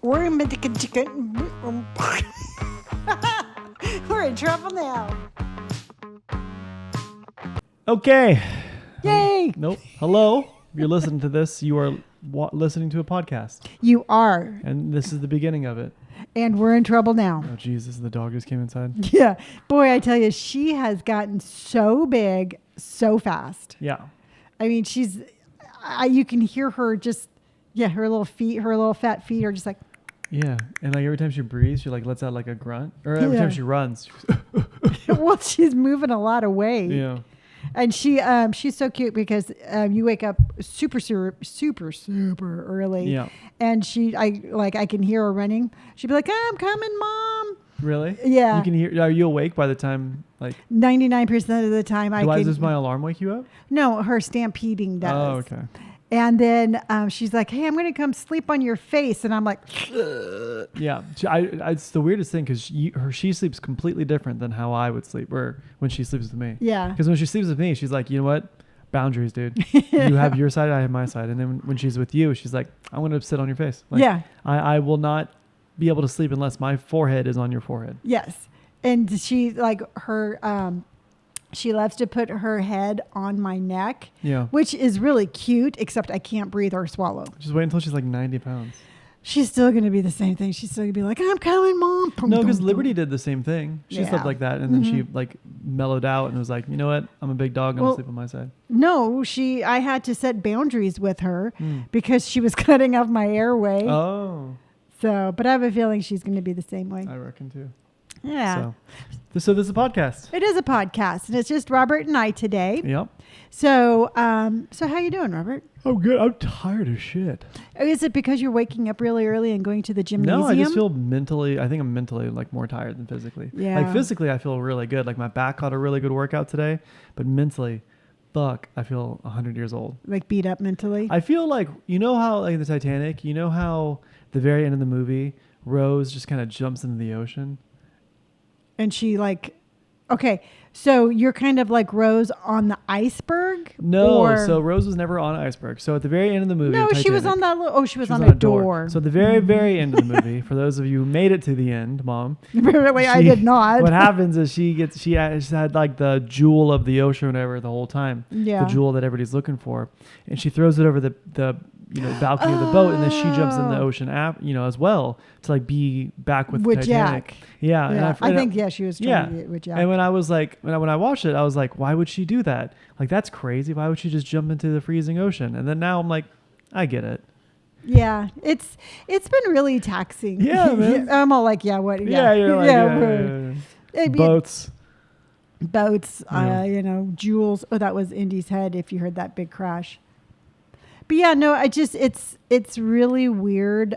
We're in We're in trouble now. Okay. Yay! Nope. Hello. If you're listening to this, you are listening to a podcast. You are. And this is the beginning of it. And we're in trouble now. Oh, Jesus. The dog just came inside. Yeah. Boy, I tell you, she has gotten so big so fast. Yeah. I mean, you can hear her just, her little feet, her little fat feet are just like. Yeah. And like every time she breathes, she like lets out like a grunt. Or every time she runs. Well, she's moving a lot of weight. Yeah. And she's so cute because you wake up super early. Yeah. And I can hear her running. She'd be like, I'm coming, Mom. Really? Yeah. You can hear. Are you awake by the time 99% of the time Why does my alarm wake you up? No, her stampeding does. Oh, okay. And then she's like, hey, I'm going to come sleep on your face. And I'm like, yeah. It's the weirdest thing because she sleeps completely different than how I would sleep or when she sleeps with me. Yeah. Because when she sleeps with me, she's like, you know what? Boundaries, dude. You have your side, I have my side. And then when she's with you, she's like, I'm going to sit on your face. Like, yeah. I will not be able to sleep unless my forehead is on your forehead. Yes. And she she loves to put her head on my neck, which is really cute, except I can't breathe or swallow. Just wait until she's like 90 pounds. She's still going to be the same thing. She's still going to be like, I'm coming, Mom. No, because Liberty did the same thing. She slept like that. And then she like mellowed out and was like, you know what? I'm a big dog. I'm going to sleep on my side. No, I had to set boundaries with her because she was cutting off my airway. Oh. But I have a feeling she's going to be the same way. I reckon too. Yeah. So this is a podcast. It is a podcast, and it's just Robert and I today. Yep. So how you doing, Robert? I'm good. I'm tired as shit. Is it because you're waking up really early and going to the gymnasium? No, I just feel I think I'm mentally like more tired than physically. Yeah. Like physically, I feel really good. Like my back got a really good workout today, but mentally, I feel 100 years old. Like beat up mentally? I feel like, you know how like the Titanic, you know how the very end of the movie, Rose just kind of jumps into the ocean? And she okay, so you're kind of like Rose on the iceberg? No, so Rose was never on an iceberg. So at the very end of the movie, no, Titanic, she was on that. She was on a door. So at the very, very end of the movie, for those of you who made it to the end, Mom. Really, I did not. What happens is she had like the jewel of the ocean or whatever the whole time. Yeah. The jewel that everybody's looking for, and she throws it over the balcony of the boat, and then she jumps in the ocean as well to like be back with Titanic. Jack. Yeah. And I think she was trying to get with Jack. And when I was like, when I watched it, I was like, why would she do that? Like, that's crazy. Why would she just jump into the freezing ocean? And then now I'm like, I get it. Yeah, it's been really taxing. Yeah, man. I'm all like, yeah, what? Yeah, you're like, yeah. Boats. Yeah. Jewels. Oh, that was Indy's head. If you heard that big crash. But yeah, no, it's really weird.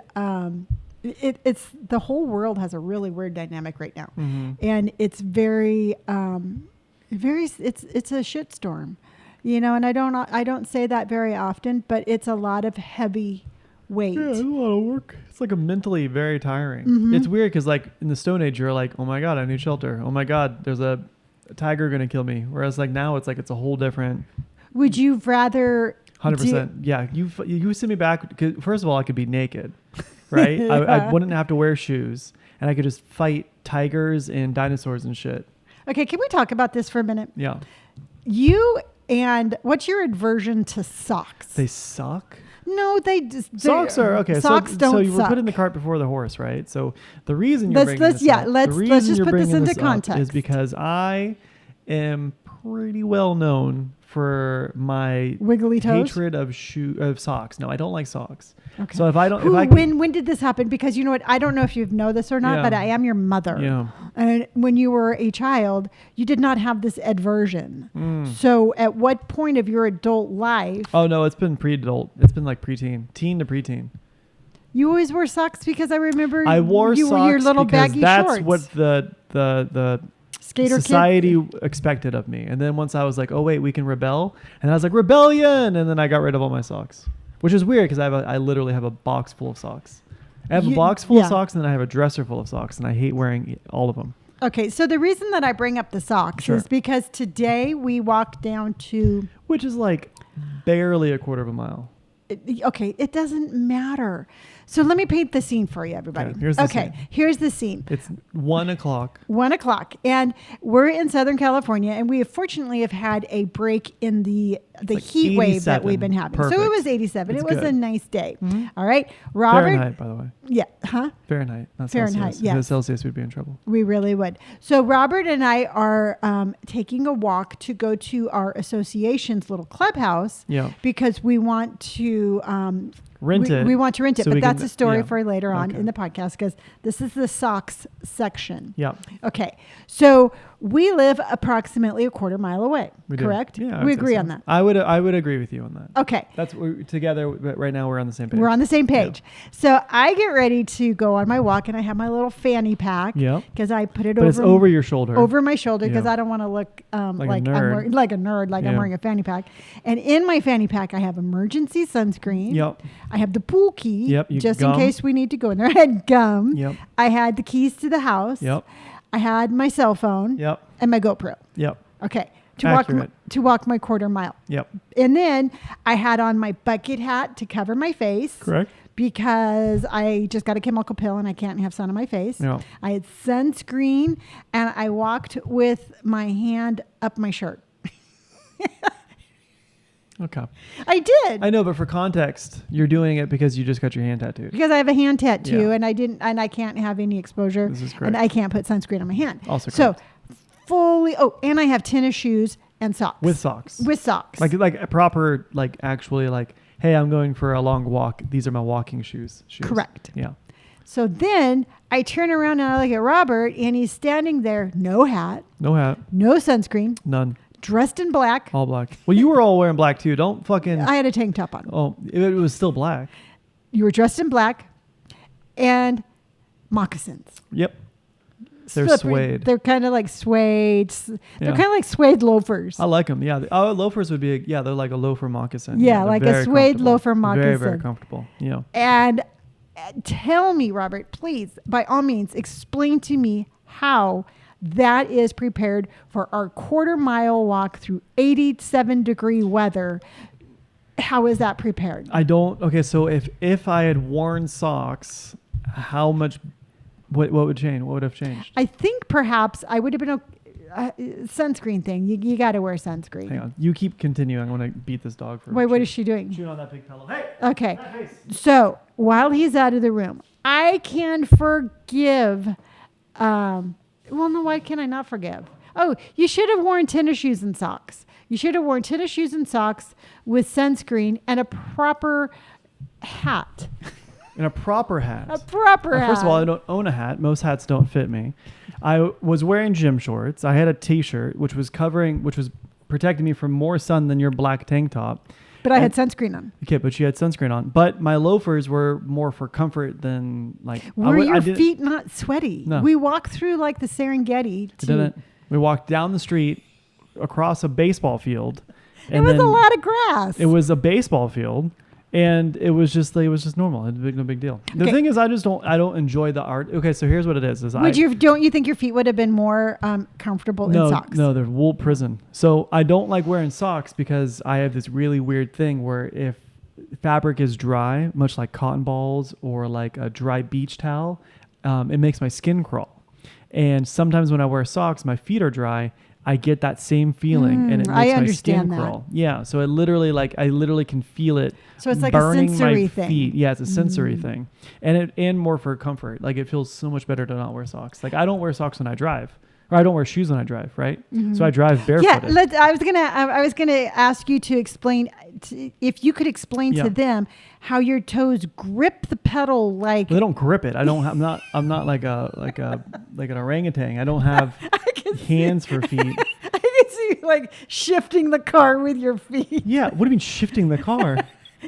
It's the whole world has a really weird dynamic right now, and it's very, it's a shitstorm, And I don't say that very often, but it's a lot of heavy weight. Yeah, it's a lot of work. It's like mentally very tiring. It's weird because like in the Stone Age, you're like, oh my God, I need shelter. Oh my God, there's a tiger gonna kill me. Whereas like now, it's like it's a whole different. Would you rather? 100%. Yeah. You send me back. Cause first of all, I could be naked, right? Yeah. I wouldn't have to wear shoes and I could just fight tigers and dinosaurs and shit. Okay. Can we talk about this for a minute? Yeah. What's your aversion to socks? They suck? No, socks are okay. Socks don't So you were suck. putting the cart before the horse, right? So the reason you're bringing this up, let's just put this into context, is because I am pretty well known for my wiggly toes hatred of socks. No, I don't like socks. Okay. So when did this happen? Because you know what, I don't know if you know this or not, but I am your mother. Yeah. And when you were a child, you did not have this aversion. So at what point of your adult life? Oh no, it's been pre-adult. It's been like preteen, teen to preteen. You always wore socks because I remember I wore you socks wore your little because baggy that's shorts. what the Skater society kid expected of me. And then once I was like, oh wait, we can rebel, and I was like, rebellion, and then I got rid of all my socks, which is weird because I literally have a box full of socks. I have a box full of socks, and then I have a dresser full of socks, and I hate wearing all of them. Okay, so the reason that I bring up the socks is because today we walked down to, which is like barely a quarter of a mile. It doesn't matter. So let me paint the scene for you, everybody. Okay, here's the scene. Here's the scene. It's 1 o'clock. 1 o'clock, and we're in Southern California, and we have fortunately have had a break in the like heat wave that 87. we've been having. Perfect. So it was 87. It's it was good. a nice day. Mhm. All right, Robert. Fahrenheit, by the way. Yeah, huh? Fahrenheit, not Fahrenheit, Celsius. yes. If it was Celsius, we'd be in trouble. We really would. So Robert and I are taking a walk to go to our association's little clubhouse. Yeah. Because we want to Rent it. We want to rent it, so but we that's can- a story yeah. for later on Okay. in the podcast because this is the socks section. Yeah. Okay. So we live approximately a quarter mile away. We do. Correct? Yeah, I We would say agree so. on that. I would agree with you on that. Okay. That's we're together. But right now, we're on the same page. We're on the same page. So I get ready to go on my walk and I have my little fanny pack. Yep. Because I put it But over. it's over your shoulder. Over my shoulder because Yeah. I don't want to look Like a I'm nerd. wearing, like a nerd, like I'm Yeah. wearing a fanny pack. And in my fanny pack, I have emergency sunscreen. Yep. I have the pool key Yep, you- just gum. in case we need to go in there. I had gum. Yep. I had the keys to the house. Yep. I had my cell phone. Yep. And my GoPro. Yep. Okay. Accurate. To walk my quarter mile. Yep. And then I had on my bucket hat to cover my face. Correct. Because I just got a chemical pill and I can't have sun on my face. Yeah. I had sunscreen and I walked with my hand up my shirt. Okay. I did. I know, but for context, you're doing it because you just got your hand tattooed. Because I have a hand tattoo Yeah. and I can't have any exposure. This is correct. And I can't put sunscreen on my hand. Also so correct. fully, and I have tennis shoes and socks. With socks. With socks. Like a proper, like actually like, hey, I'm going for a long walk. These are my walking shoes. Correct. Yeah. So then I turn around and I look at Robert and he's standing there, no hat, No hat. no sunscreen, None. dressed in black. All black. Well, you were all wearing black too. Don't fucking. I had a tank top on. Oh, it was still black. You were dressed in black and moccasins. Yep. They're Slippery. suede. They're kind of like suede. They're Yeah. kind of like suede loafers. I like them. Yeah. Loafers would be, they're like a loafer moccasin. Yeah, they're like a very suede comfortable. loafer Very, very moccasin. comfortable. Yeah. And tell me, Robert, please, by all means, explain to me how that is prepared for our quarter mile walk through 87-degree weather. How is that prepared? Okay, so if I had worn socks, how much, what would change? What would have changed? I think perhaps I would have been sunscreen thing. You got to wear sunscreen. Hang on. You keep continuing. I'm going to beat this dog for Wait, what is she doing? chewing on that big pillow. Hey! Okay. that face. So while he's out of the room, I can forgive. Well, no, why can I not forgive? Oh, you should have worn tennis shoes and socks. You should have worn tennis shoes and socks with sunscreen and a proper hat. And a proper hat. A proper hat. First of all, I don't own a hat. Most hats don't fit me. I was wearing gym shorts. I had a t-shirt, which was protecting me from more sun than your black tank top. But I had sunscreen on. Okay, but she had sunscreen on. But my loafers were more for comfort than like. Were your feet not sweaty? No. We walked through like the Serengeti. I didn't. We walked down the street across a baseball field. It was a lot of grass. It was a baseball field, and it was just normal. It was no big deal. The Okay. thing is, I don't enjoy the art. Okay, so here's what it is. Don't you think your feet would have been more comfortable in socks? No, they're wool prison. So I don't like wearing socks because I have this really weird thing where if fabric is dry, much like cotton balls or like a dry beach towel, it makes my skin crawl. And sometimes when I wear socks, my feet are dry. I get that same feeling, and it I makes my understand skin that. crawl. Yeah, so it literally I literally can feel it. So it's like a burning sensory my thing. feet. Yeah, it's a sensory thing, and more for comfort. Like it feels so much better to not wear socks. Like I don't wear socks when I drive, or I don't wear shoes when I drive. Right, so I drive barefooted. Yeah, I was gonna ask you to explain if you could explain to them how your toes grip the pedal like. They don't grip it. I'm not like an orangutan. I don't have hands for feet. I can see you like shifting the car with your feet. Yeah, what do you mean shifting the car?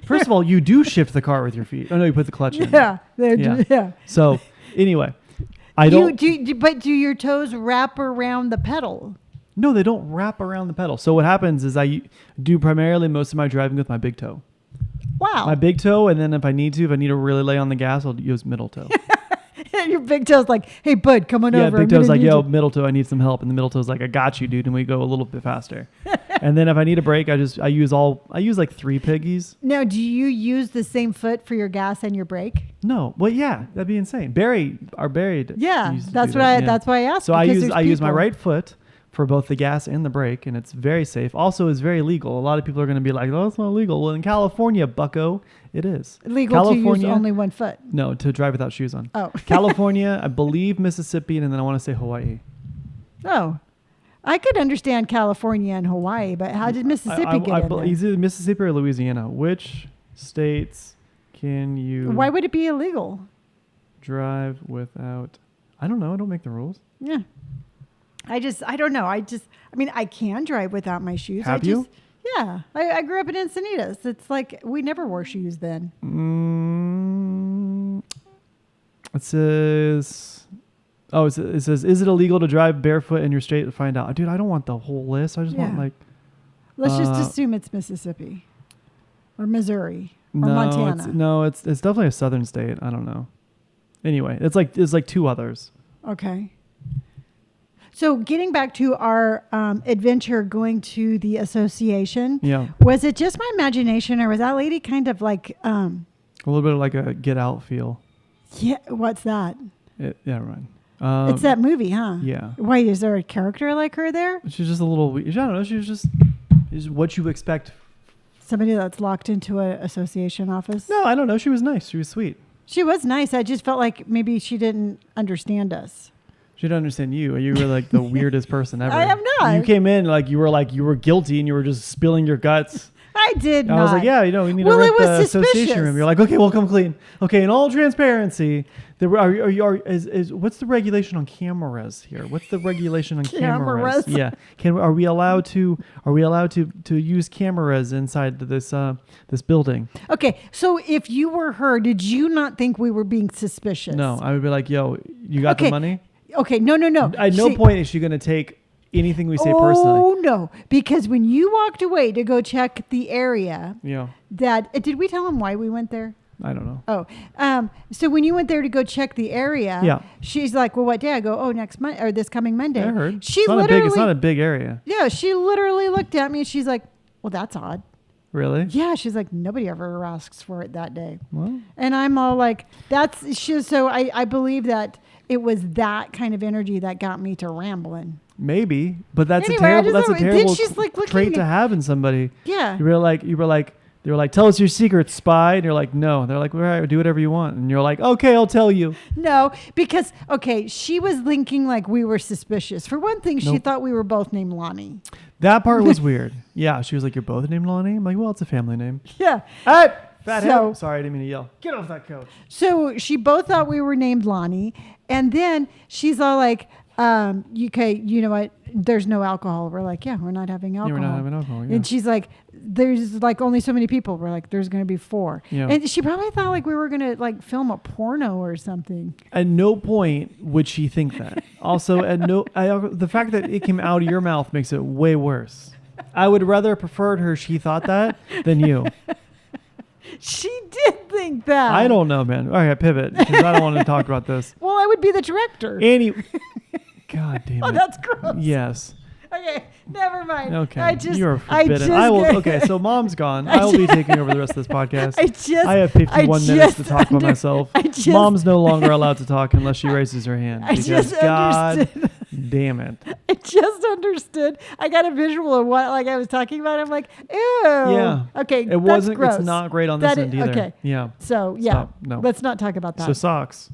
First of all, you do shift the car with your feet. Oh no, you put the clutch in. Yeah. So anyway, I don't. But do your toes wrap around the pedal? No, they don't wrap around the pedal. So what happens is I do primarily most of my driving with my big toe. Wow. My big toe, and then if I need to really lay on the gas, I'll use middle toe. Your big toe's like, hey, bud, come on over. Yeah, big I'm toe's gonna like, need yo, you." middle toe, I need some help. And the middle toe's like, I got you, dude. And we go a little bit faster. And then if I need a break, I use like 3 piggies. Now, do you use the same foot for your gas and your brake? No. Well, yeah, that'd be insane. Barry. Yeah, used to that's do what that. that's why I asked. So I because use there's my people. right foot for both the gas and the brake, and it's very safe. Also, it's very legal. A lot of people are going to be like, "Oh, it's not legal." Well, in California, bucko, it is. Legal to use only one foot. No, to drive without shoes on. Oh. California, I believe Mississippi, and then I want to say Hawaii. Oh. I could understand California and Hawaii, but how did Mississippi get in there? Is it Mississippi or Louisiana? Which states can you Why would it be illegal? drive without... I don't know. I don't make the rules. Yeah. I don't know. I mean, I can drive without my shoes. Have you? Yeah. I grew up in Encinitas. It's like we never wore shoes then. It says... Oh, it says, is it illegal to drive barefoot in your state? To find out. Dude, I don't want the whole list. I just want like... Let's just assume it's Mississippi or Missouri or Montana. It's definitely a southern state. I don't know. Anyway, it's like 2 others. Okay. So getting back to our adventure going to the association, was it just my imagination or was that lady kind of like... a little bit of like a Get Out feel. Yeah, what's that? Right. It's that movie, huh? Yeah. Wait, is there a character like her there? She's just a little... I don't know. She's just what you expect. Somebody that's locked into an association office? No, I don't know. She was nice. She was sweet. She was nice. I just felt like maybe she didn't understand us. She didn't understand you. You were like the weirdest person ever. I am not. You came in like you were guilty and you were just spilling your guts. I did not. I was like, yeah, we need to rent the association suspicious. room. You're like, okay, we'll come clean. Okay, in all transparency, what's the regulation on cameras here? What's the regulation on cameras? Yeah, are we allowed to use cameras inside this building? Okay, so if you were her, did you not think we were being suspicious? No, I would be like, yo, you got the money? Okay, no. At no point is she going to take anything we say personally. Oh, no. Because when you walked away to go check the area, did we tell him why we went there? I don't know. Oh, so when you went there to go check the area, she's like, well, what day? I go, oh, next Monday or this coming Monday. I heard. It's not a big area. Yeah, she literally looked at me and she's like, well, that's odd. Really? Yeah, she's like, nobody ever asks for it that day. Well. And I'm all like, so I believe that it was that kind of energy that got me to rambling. Maybe, but that's a terrible trait to have in somebody. Yeah. They were like, tell us your secret, spy. And you're like, no. They're like, all right, do whatever you want. And you're like, okay, I'll tell you. No, because, she was thinking like we were suspicious. For one thing, she thought we were both named Lonnie. That part was weird. Yeah, she was like, you're both named Lonnie? I'm like, well, it's a family name. Yeah. Hey, fat head. Sorry, I didn't mean to yell. Get off that couch. So she both thought we were named Lonnie. And then she's all like, okay, you know what? There's no alcohol. We're like, yeah, we're not having alcohol. Yeah, we're not having alcohol. Yeah. And she's like, there's like only so many people. We're like, there's going to be 4. Yeah. And she probably thought like we were going to like film a porno or something. At no point would she think that. Also, the fact that it came out of your mouth makes it way worse. I would rather preferred her. She thought that than you. She did think that. I don't know, man. All right, pivot because I don't want to talk about this. Well, I would be the director. God damn it. Oh, that's gross. Yes. Okay, never mind. Okay, you're forbidden. Okay, so Mom's gone. I will be taking over the rest of this podcast. I have 51 minutes to talk about myself. Mom's no longer allowed to talk unless she raises her hand. Because God damn it. I just understood. I got a visual of what I was talking about. I'm like, ew. Yeah. Okay, it wasn't. Gross. It's not great on this end either. Okay. Yeah. So let's not talk about that. So socks.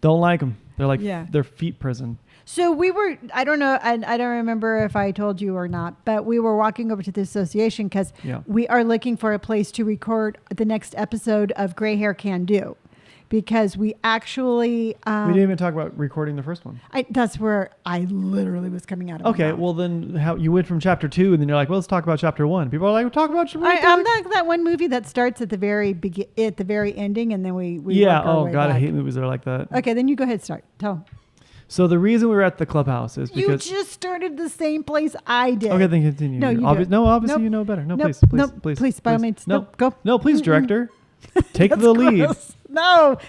Don't like them. They're like they're feet prison. So we were, I don't know, I don't remember if I told you or not, but we were walking over to the association because we are looking for a place to record the next episode of Gray Hair Can Do. Because we actually... we didn't even talk about recording the first one. That's where I literally was coming out of Okay, well then how you went from chapter 2 and then you're like, well, let's talk about chapter 1. People are like, we'll talk about chapter 1. I'm like that one movie that starts at the very ending and then we yeah, work our way back. I hate movies that are like that. Okay, then you go ahead, start. Tell them. So the reason we were at the clubhouse is because... You just started the same place I did. Okay, then continue. No, obviously you know better. No, please, by all means. No, go. No, please, director. Take the lead. Gross. No,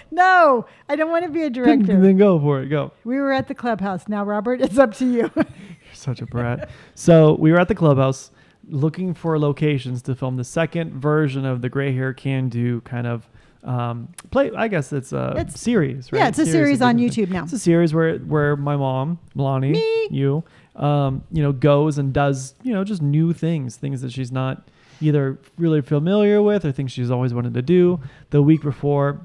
I don't want to be a director. Then go for it. Go. We were at the clubhouse. Now, Robert, it's up to you. You're such a brat. So we were at the clubhouse. looking for locations to film the second version of the Gray Hair Can Do kind of play. I guess it's a series, right? Yeah, it's a series on YouTube now. It's a series where my mom, Lonni, you know, goes and does, you know, just new things that she's not either really familiar with or things she's always wanted to do. The week before,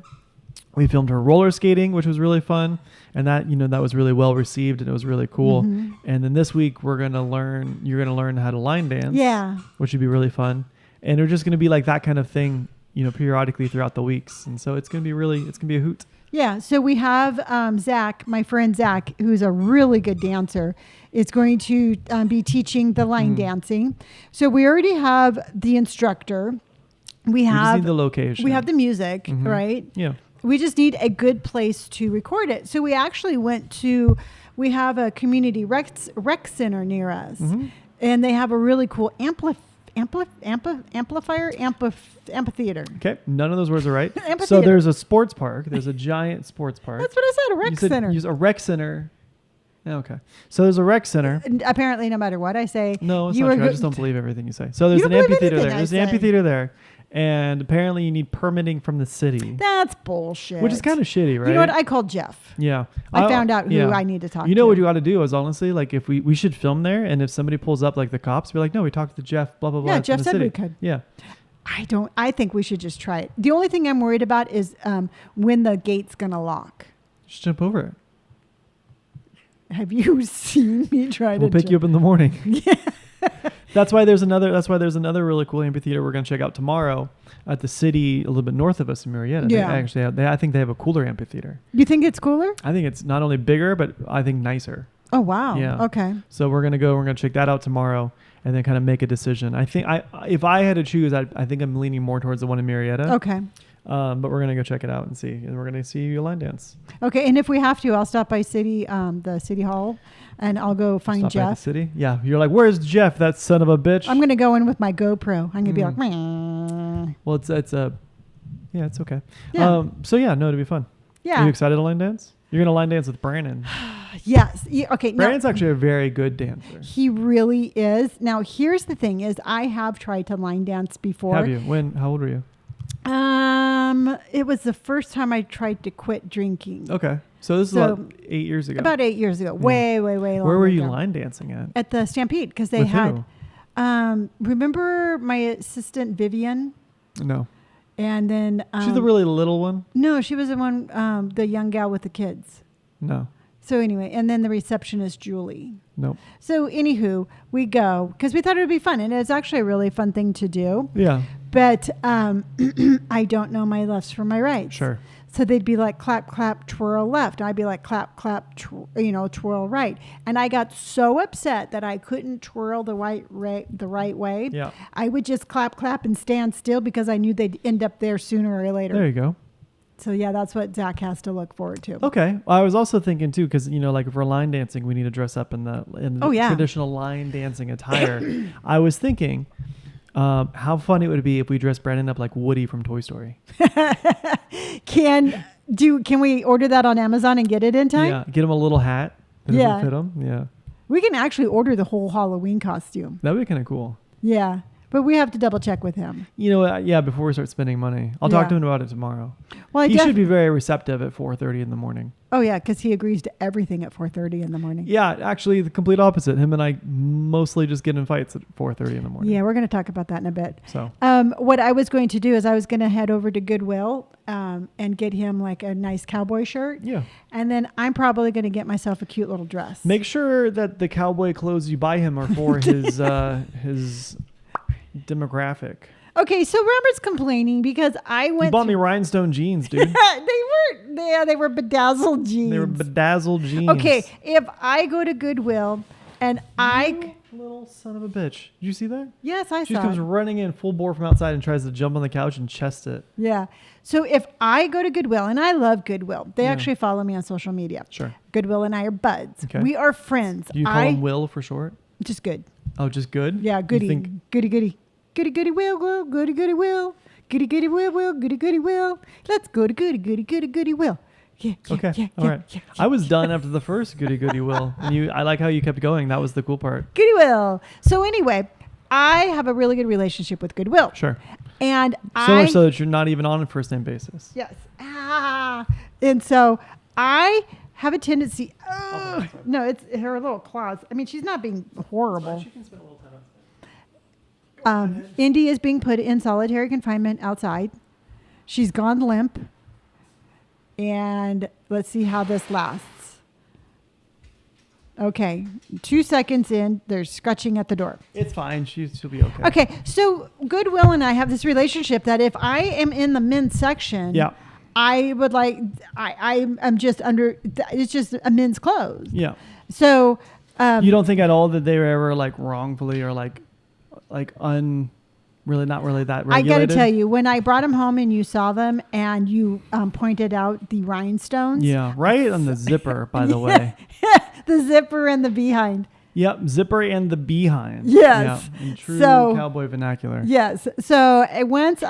we filmed her roller skating, which was really fun. And that, you know, that was really well received and it was really cool. Mm-hmm. And then this week you're going to learn how to line dance. Yeah. Which would be really fun. And they're just going to be like that kind of thing, you know, periodically throughout the weeks. And so it's going to be a hoot. Yeah. So we have Zach, my friend Zach, who's a really good dancer, is going to be teaching the line dancing. So we already have the instructor. We just have need the location. We have the music, right? Yeah. We just need a good place to record it. So we actually we have a community rec center near us, and they have a really cool amphitheater. Okay, none of those words are right. Amphitheater. So there's a sports park. There's a giant sports park. That's what I said, a rec center. Use a rec center. Okay. So there's a rec center. And apparently, no matter what I say, no, it's not true. I just don't believe everything you say. So there's an amphitheater there. There's an amphitheater there. And apparently you need permitting from the city. That's bullshit. Which is kind of shitty, right? You know what? I called Jeff. Yeah. I found out who I need to talk to. You know what you ought to do is honestly, like if we should film there, and if somebody pulls up like the cops, be like, no, we talked to Jeff, blah, blah, blah. Yeah, Jeff said city. we could. Yeah. I think we should just try it. The only thing I'm worried about is when the gate's going to lock. Just jump over it. Have you seen me try to We'll pick you up in the morning. Yeah. That's why there's another really cool amphitheater we're going to check out tomorrow at the city a little bit north of us in Marietta. Yeah. I think they have a cooler amphitheater. You think it's cooler? I think it's not only bigger, but I think nicer. Oh, wow. Yeah. Okay. So we're going to check that out tomorrow and then kind of make a decision. I think if I had to choose, I think I'm leaning more towards the one in Marietta. Okay. But we're going to go check it out and see. And we're going to see you line dance. Okay. And if we have to, I'll stop by the city hall and I'll go find Stop Jeff. by the city? Yeah. You're like, where's Jeff, that son of a bitch? I'm going to go in with my GoPro. I'm going to be like, meh. Well, it's okay. Yeah. So yeah, no, it'll be fun. Yeah. Are you excited to line dance? You're going to line dance with Brandon. Yes. Yeah, okay. Brandon's actually a very good dancer. He really is. Now, here's the thing is I have tried to line dance before. Have you? When? How old were you? It was the first time I tried to quit drinking. Okay. So this is about 8 years ago. About 8 years ago. Yeah. Way long. Where were you line dancing at? At the Stampede, because they With had. Who? Remember my assistant Vivian? No. And then She's the really little one? No, she was the one, the young gal with the kids. No. So anyway, and then the receptionist Julie. Nope. So anywho, we go because we thought it would be fun, and it's actually a really fun thing to do. Yeah. But I don't know my lefts from my rights. Sure. So they'd be like clap, clap, twirl left. And I'd be like clap, clap, twirl right. And I got so upset that I couldn't twirl the right way. Yeah. I would just clap, clap, and stand still because I knew they'd end up there sooner or later. There you go. So yeah, that's what Zach has to look forward to. Okay. Well, I was also thinking too, because like if we're line dancing, we need to dress up in the traditional line dancing attire. I was thinking, how funny it would be if we dressed Brandon up like Woody from Toy Story. Can we order that on Amazon and get it in time? Yeah. Get him a little hat. That fit him. Yeah. We can actually order the whole Halloween costume. That'd be kind of cool. Yeah. But we have to double check with him. Before we start spending money. I'll talk to him about it tomorrow. Well, he should be very receptive at 4:30 in the morning. Oh, yeah, because he agrees to everything at 4:30 in the morning. Yeah, actually, the complete opposite. Him and I mostly just get in fights at 4:30 in the morning. Yeah, we're going to talk about that in a bit. So, what I was going to do is I was going to head over to Goodwill and get him like a nice cowboy shirt. Yeah. And then I'm probably going to get myself a cute little dress. Make sure that the cowboy clothes you buy him are for his demographic. Okay, so Robert's complaining because I went. You bought me rhinestone jeans, dude. They were bedazzled jeans. They were bedazzled jeans. Okay, if I go to Goodwill and little son of a bitch. Did you see that? Yes, I She saw. just comes running in full bore from outside and tries to jump on the couch and chest it. Yeah. So if I go to Goodwill, and I love Goodwill, they actually follow me on social media. Sure. Goodwill and I are buds. Okay. We are friends. Do you call him Will for short? Just good. Oh, just good? Yeah, goody. Goody, goody. Goody, goody, will, goody, goody, will. Goody, goody, will, goody, goody, will. Let's go to goody, goody, goody, goody, will. Yeah, okay. All right. I was done after the first goody, goody, will. And I like how you kept going. That was the cool part. Goody, will. So anyway, I have a really good relationship with Goodwill. Sure. And So much so that you're not even on a first name basis. Yes. And so I have a tendency. No, it's her little claws. I mean, she's not being horrible. She can spend a little time. Indy is being put in solitary confinement outside. She's gone limp. And let's see how this lasts. Okay. 2 seconds in, they're scratching at the door. It's fine. She'll be okay. Okay. So Goodwill and I have this relationship that if I am in the men's section, Yeah. I would like, I'm just under, it's just a men's clothes. Yeah. So, You don't think at all that they were ever like wrongfully or like really not really that regulated? I got to tell you, when I brought them home and you saw them and you pointed out the rhinestones. Yeah, right on the zipper, by the way. The zipper and the behind. Yep, zipper and the behind. Yes. Yeah, in true So- cowboy vernacular. Yes. So once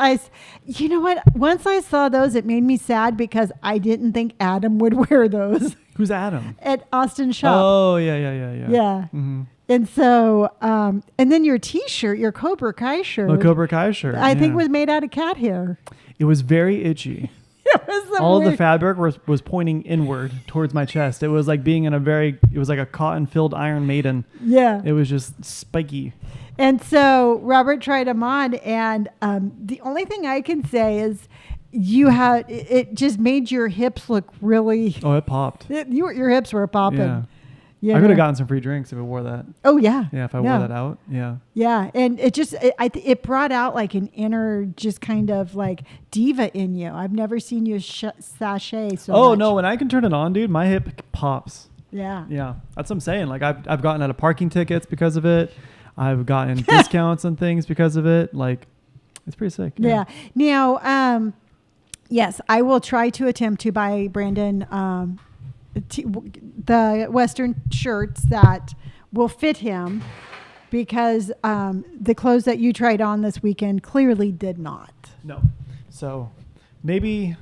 you know what? Once I saw those, it made me sad because I didn't think Adam would wear those Who's Adam? at Austin Shop. Oh, yeah. Yeah. Mm-hmm. And so, and then your T-shirt, your Cobra Kai shirt, The Cobra Kai shirt. I think yeah. was made out of cat hair. It was very itchy. It was the All of the weird- fabric was pointing inward towards my chest. It was like being in it was like a cotton-filled Iron Maiden. Yeah. It was just spiky. And so Robert tried them on, and the only thing I can say is it just made your hips look really. Oh, it popped. Your hips were popping. Yeah. Yeah. I could have gotten some free drinks if I wore that. Oh yeah. Yeah, if I wore that out. Yeah. Yeah, and it brought out like an inner, just kind of like diva in you. I've never seen you sashay so Oh much. no, when I can turn it on, dude, my hip pops. Yeah. Yeah, that's what I'm saying. Like I've gotten out of parking tickets because of it. I've gotten discounts on things because of it. Like it's pretty sick. Yeah. Now, yes, I will try to attempt to buy Brandon the Western shirts that will fit him, because the clothes that you tried on this weekend clearly did not. No. So maybe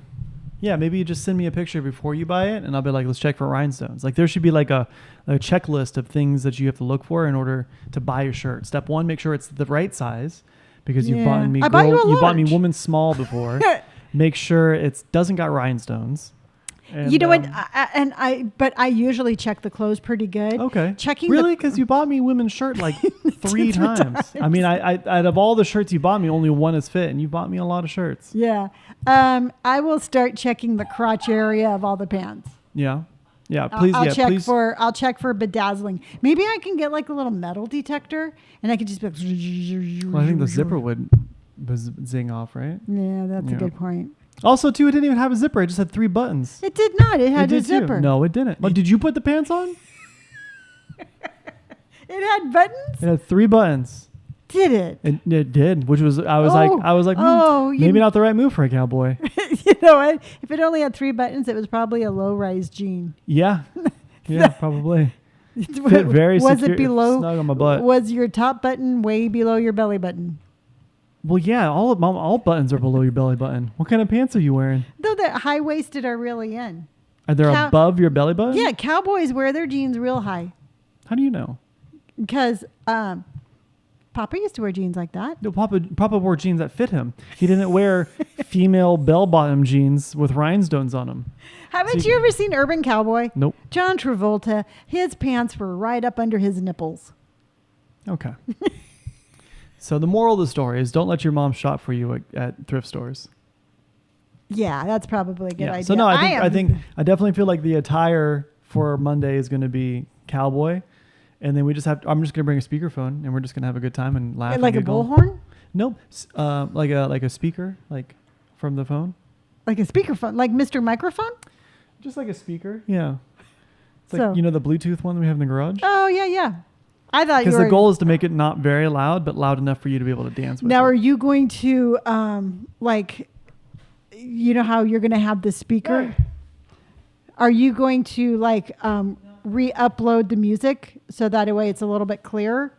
you just send me a picture before you buy it, and I'll be like, let's check for rhinestones. Like there should be like a checklist of things that you have to look for in order to buy your shirt. Step 1, make sure it's the right size, because you've bought me I bought you a you bought me large. woman small before. Make sure it doesn't got rhinestones. And, You know what? But I usually check the clothes pretty good. Okay. Checking really, because you bought me women's shirt like 3 times. I mean, I out of all the shirts you bought me, only one is fit, and you bought me a lot of shirts. Yeah. I will start checking the crotch area of all the pants. Yeah. Yeah. Please. I'll check please. for bedazzling. Maybe I can get like a little metal detector, and I could just be like. Well, I think the zipper would zing off, right? Yeah, that's a Yeah. good point. Also, too, it didn't even have a zipper. It just had 3 buttons. It did not. It had It a did too. zipper. No, it didn't. But did you put the pants on? It had buttons. It had 3 buttons. Did it? It did, which was I was like, you- maybe not the right move for a cowboy. You know what? If it only had 3 buttons, it was probably a low-rise jean. Yeah, yeah, probably. Fit very Was secure, it below? snug on my butt. Was your top button way below your belly button? Well, yeah, all buttons are below your belly button. What kind of pants are you wearing? Though the high-waisted are really in. Are they above your belly button? Yeah, cowboys wear their jeans real high. How do you know? Because Papa used to wear jeans like that. No, Papa wore jeans that fit him. He didn't wear female bell-bottom jeans with rhinestones on them. Haven't you ever seen Urban Cowboy? Nope. John Travolta, his pants were right up under his nipples. Okay. So the moral of the story is don't let your mom shop for you at thrift stores. Yeah, that's probably a good idea. So no, I definitely feel like the attire for Monday is going to be cowboy, and then I'm just going to bring a speakerphone, and we're just going to have a good time and laugh. like and a giggle. bullhorn? Nope. Like a speaker, like from the phone. Like a speakerphone? Like Mr. Microphone? Just like a speaker. Yeah. It's So- like, the Bluetooth one we have in the garage. Oh, yeah. I thought you Because were... the goal is to make it not very loud, but loud enough for you to be able to dance with. Now, it. are you going to, you know how you're going to have the speaker? Right. Are you going to, re-upload the music so that way it's a little bit clearer?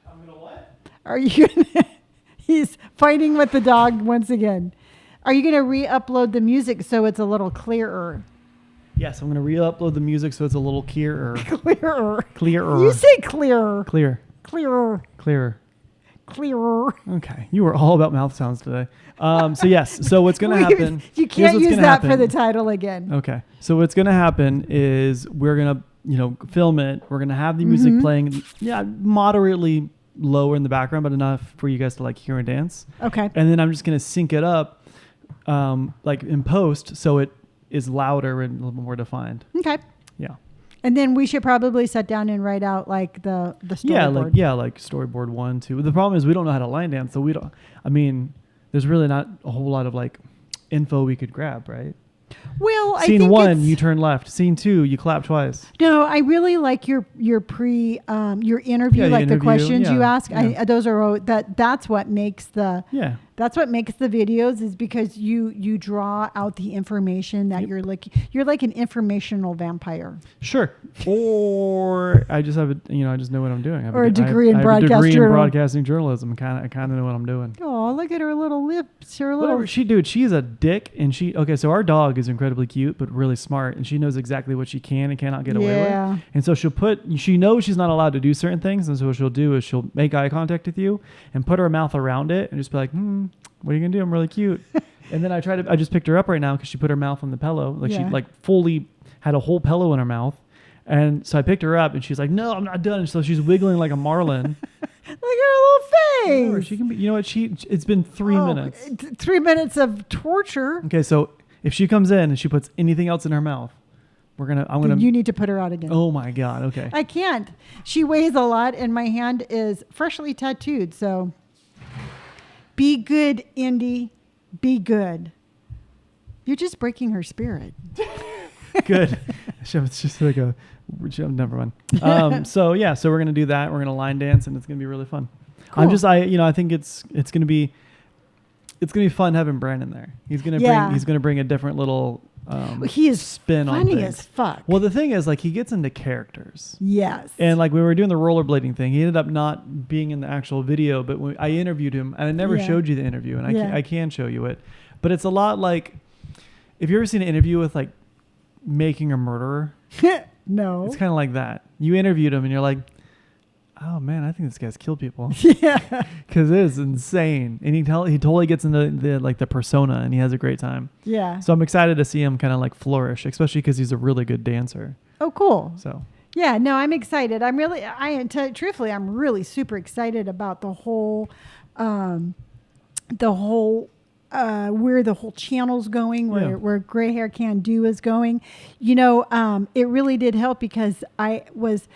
I'm going to what? Are you He's fighting with the dog once again. Are you going to re-upload the music so it's a little clearer? Yes, I'm going to re-upload the music so it's a little clearer. Clearer. Clearer. You say clearer. Clear. Clearer. Clearer. clearer. Okay. You were all about mouth sounds today. So yes. So what's going to happen? You can't use that happen. for the title again. Okay. So what's going to happen is we're going to, film it. We're going to have the music playing. Yeah. Moderately lower in the background, but enough for you guys to like hear and dance. Okay. And then I'm just going to sync it up, like in post. So it is louder and a little more defined. Okay. Yeah. And then we should probably sit down and write out like the storyboard. Like storyboard 1, 2. But the problem is we don't know how to line dance, so there's really not a whole lot of like info we could grab, right? Well, I Scene think 1, you turn left. Scene 2, you clap twice. No, I really like your interview, the questions you ask. Yeah. That's what makes the videos is because you draw out the information that you're like an informational vampire. Sure. Or I just have I just know what I'm doing. I have or a degree in I have broadcast a degree journal. in broadcasting journalism. I kind of know what I'm doing. Oh, look at her little lips. Whatever. She's a dick, and so our dog is incredibly cute but really smart, and she knows exactly what she can and cannot get away with. And so she knows she's not allowed to do certain things, and so what she'll do is she'll make eye contact with you and put her mouth around it and just be like, what are you gonna do? I'm really cute. And then I just picked her up right now because she put her mouth on the pillow, she like fully had a whole pillow in her mouth. And so I picked her up and she's like, no, I'm not done. So she's wiggling like a marlin. Look at her little face. Whatever, she can be, it's been 3 minutes. 3 minutes of torture. Okay. So if she comes in and she puts anything else in her mouth, you need to put her out again. Oh my God. Okay. I can't. She weighs a lot and my hand is freshly tattooed. So be good, Indy. Be good. You're just breaking her spirit. Good. It's just like never mind. So we're going to do that. We're going to line dance and it's going to be really fun. Cool. I think it's going to be fun having Brandon there. He's going to bring a different little he is spin on funny things. as fuck. Well, the thing is, like, he gets into characters. Yes. And like when we were doing the rollerblading thing, he ended up not being in the actual video, but when I interviewed him, and I never showed you the interview, and I can show you it, but it's a lot like if you ever seen an interview with like Making a Murderer. No. It's kind of like that. You interviewed him, and you're like, oh man, I think this guy's killed people. Yeah. Because it is insane. And he totally gets into the persona and he has a great time. Yeah. So I'm excited to see him kind of like flourish, especially because he's a really good dancer. Oh, cool. So. Yeah, no, I'm excited. Truthfully, I'm really super excited about the whole where the whole channel's going, where Gray Hair Can Do is going. It really did help because I was,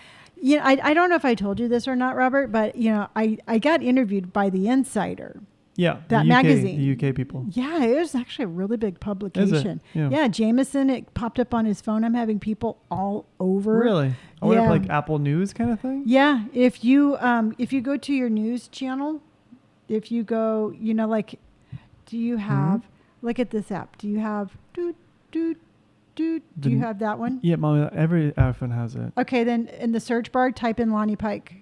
I don't know if I told you this or not, Robert, but I got interviewed by The Insider. Yeah, that magazine. The UK people. Yeah, it was actually a really big publication. Is it? Yeah, Jameson, it popped up on his phone. I'm having people all over. Really? I wonder if like Apple News kind of thing? Yeah, if you go to your news channel, if you go, do you have, look at this app. Do you have, do you have that one? Yeah, Mom, every iPhone has it. Okay, then in the search bar, type in Lonnie Pike.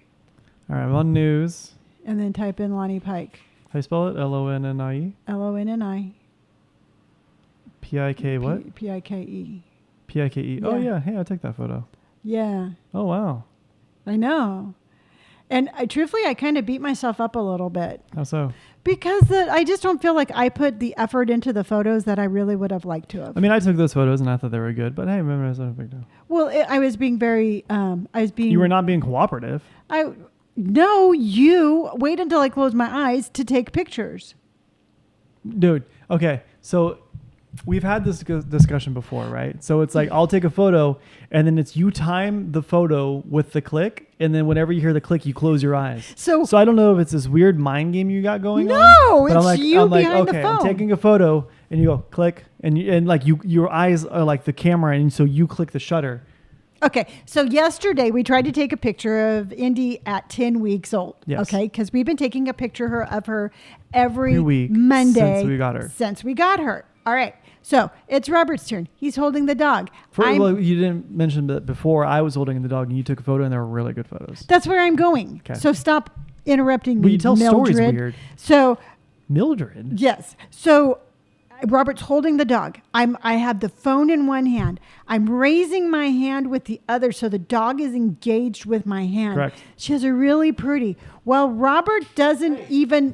All right, I'm on news. And then type in Lonnie Pike. How do you spell it? L-O-N-N-I-E? L-O-N-N-I. P-I-K what? P-I-K-E. P-I-K-E. Yeah. Oh, yeah. Hey, I'll take that photo. Yeah. Oh, wow. I know. And truthfully, I kind of beat myself up a little bit. How so? Because I just don't feel like I put the effort into the photos that I really would have liked to have. I mean, I took those photos and I thought they were good, but hey, remember, it's not a big deal. Well, I was being very, You were not being cooperative. No, you wait until I close my eyes to take pictures. Dude, okay. So we've had this discussion before, right? So it's like, I'll take a photo and then it's you time the photo with the click. And then whenever you hear the click, you close your eyes. So I don't know if it's this weird mind game you got going on. No, it's you behind the phone. I'm taking a photo and you go click and your eyes are like the camera. And so you click the shutter. Okay, so yesterday we tried to take a picture of Indy at 10 weeks old. Yes. Okay, because we've been taking a picture of her every week Monday since we got her. All right, so it's Robert's turn. He's holding the dog. You didn't mention that before. I was holding the dog and you took a photo and they were really good photos. That's where I'm going. Okay. So stop interrupting me. Well, you tell Mildred. stories weird. So Mildred? Yes. So Robert's holding the dog. I have the phone in one hand. I'm raising my hand with the other so the dog is engaged with my hand. Correct. She has a really pretty. While Robert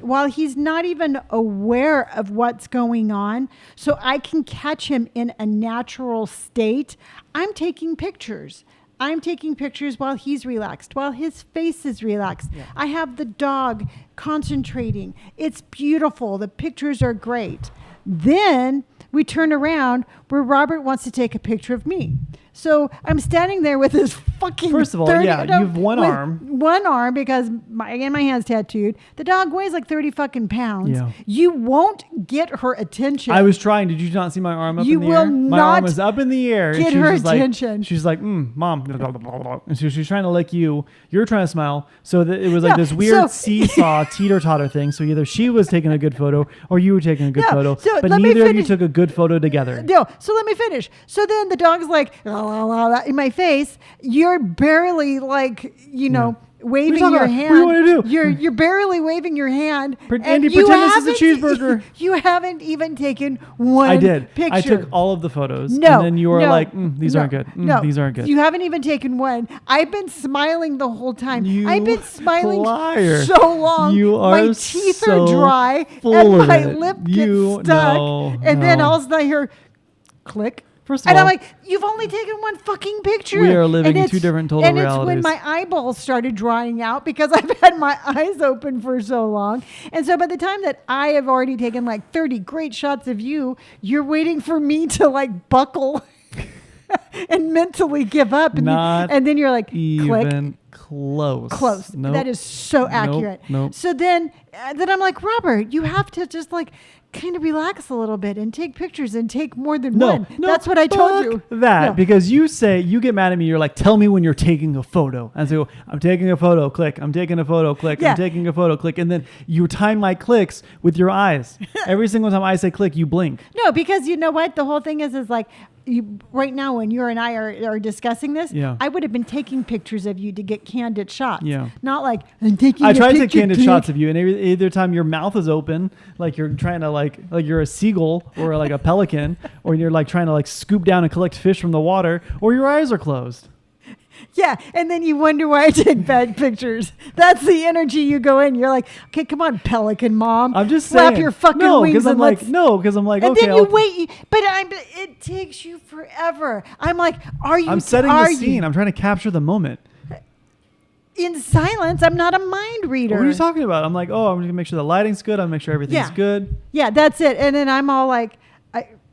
while he's not even aware of what's going on, so I can catch him in a natural state, I'm taking pictures. I'm taking pictures while he's relaxed, while his face is relaxed. Yeah. I have the dog concentrating. It's beautiful. The pictures are great. Then we turn around where Robert wants to take a picture of me. So I'm standing there with this fucking. First of all, you have one arm. One arm because my hand's tattooed. The dog weighs like 30 fucking pounds. Yeah. You won't get her attention. I was trying. Did you not see my arm up You in the will air? My not arm was up in the air. get and she her was attention. She's like, Mom. Blah, blah, blah, blah. And she's trying to lick you. You're trying to smile. So that it was like this weird seesaw teeter-totter thing. So either she was taking a good photo or you were taking a good photo. So but let me neither of you finish. took a good photo together. No, so let me finish. So then the dog's like la, la, la, la, in my face. You're barely like, waving talking your about? hand. What do you wanna do? You're barely waving your hand. Andy, pretend this is a cheeseburger. You haven't even taken one I did. picture. I took all of the photos. No, And then you were no, like, these no, aren't good. No, These aren't good. You haven't even taken one. I've been smiling the whole time. You I've been smiling liar. so long. You are my teeth so are dry full and of my it. lip You- gets stuck. no, and then no. all of a sudden I hear click. First of And all, I'm like, you've only taken one fucking picture. We are living And in it's- two different total And it's realities. when my eyeballs started drying out because I've had my eyes open for so long. And so by the time that I have already taken like 30 great shots of you, you're waiting for me to like buckle and mentally give up. And, Not and then you're like, click. even close. Close. Nope. That is so accurate. Nope. So then I'm like, Robert, you have to just like kind of relax a little bit and take pictures and take more than one. That's what I told you. That No. because you get mad at me. You're like, tell me when you're taking a photo. And so I'm taking a photo. Click. I'm taking a photo. Click. Yeah. I'm taking a photo. Click. And then you time my clicks with your eyes. Every single time I say click, you blink. No, because you know what? The whole thing is like right now when you and I are discussing this, Yeah. I would have been taking pictures of you to get candid shots. Yeah. Not like I'm taking I a try to take picture, candid click. shots of you, and either time your mouth is open, like you're trying to like you're a seagull or like a pelican, or you're like trying to like scoop down and collect fish from the water, or your eyes are closed. Yeah, and then you wonder why I take bad pictures. That's the energy you go in. You're like, okay, come on, pelican mom. I'm just flap saying. your fucking no, wings because I'm and like let's. no, because I'm like And okay. then you wait, but it takes you forever. I'm like, I'm setting the scene. I'm trying to capture the moment. In silence? I'm not a mind reader. What are you talking about? I'm like, I'm gonna make sure the lighting's good. I'm gonna make sure everything's Yeah. good. Yeah, that's it. And then I'm all like,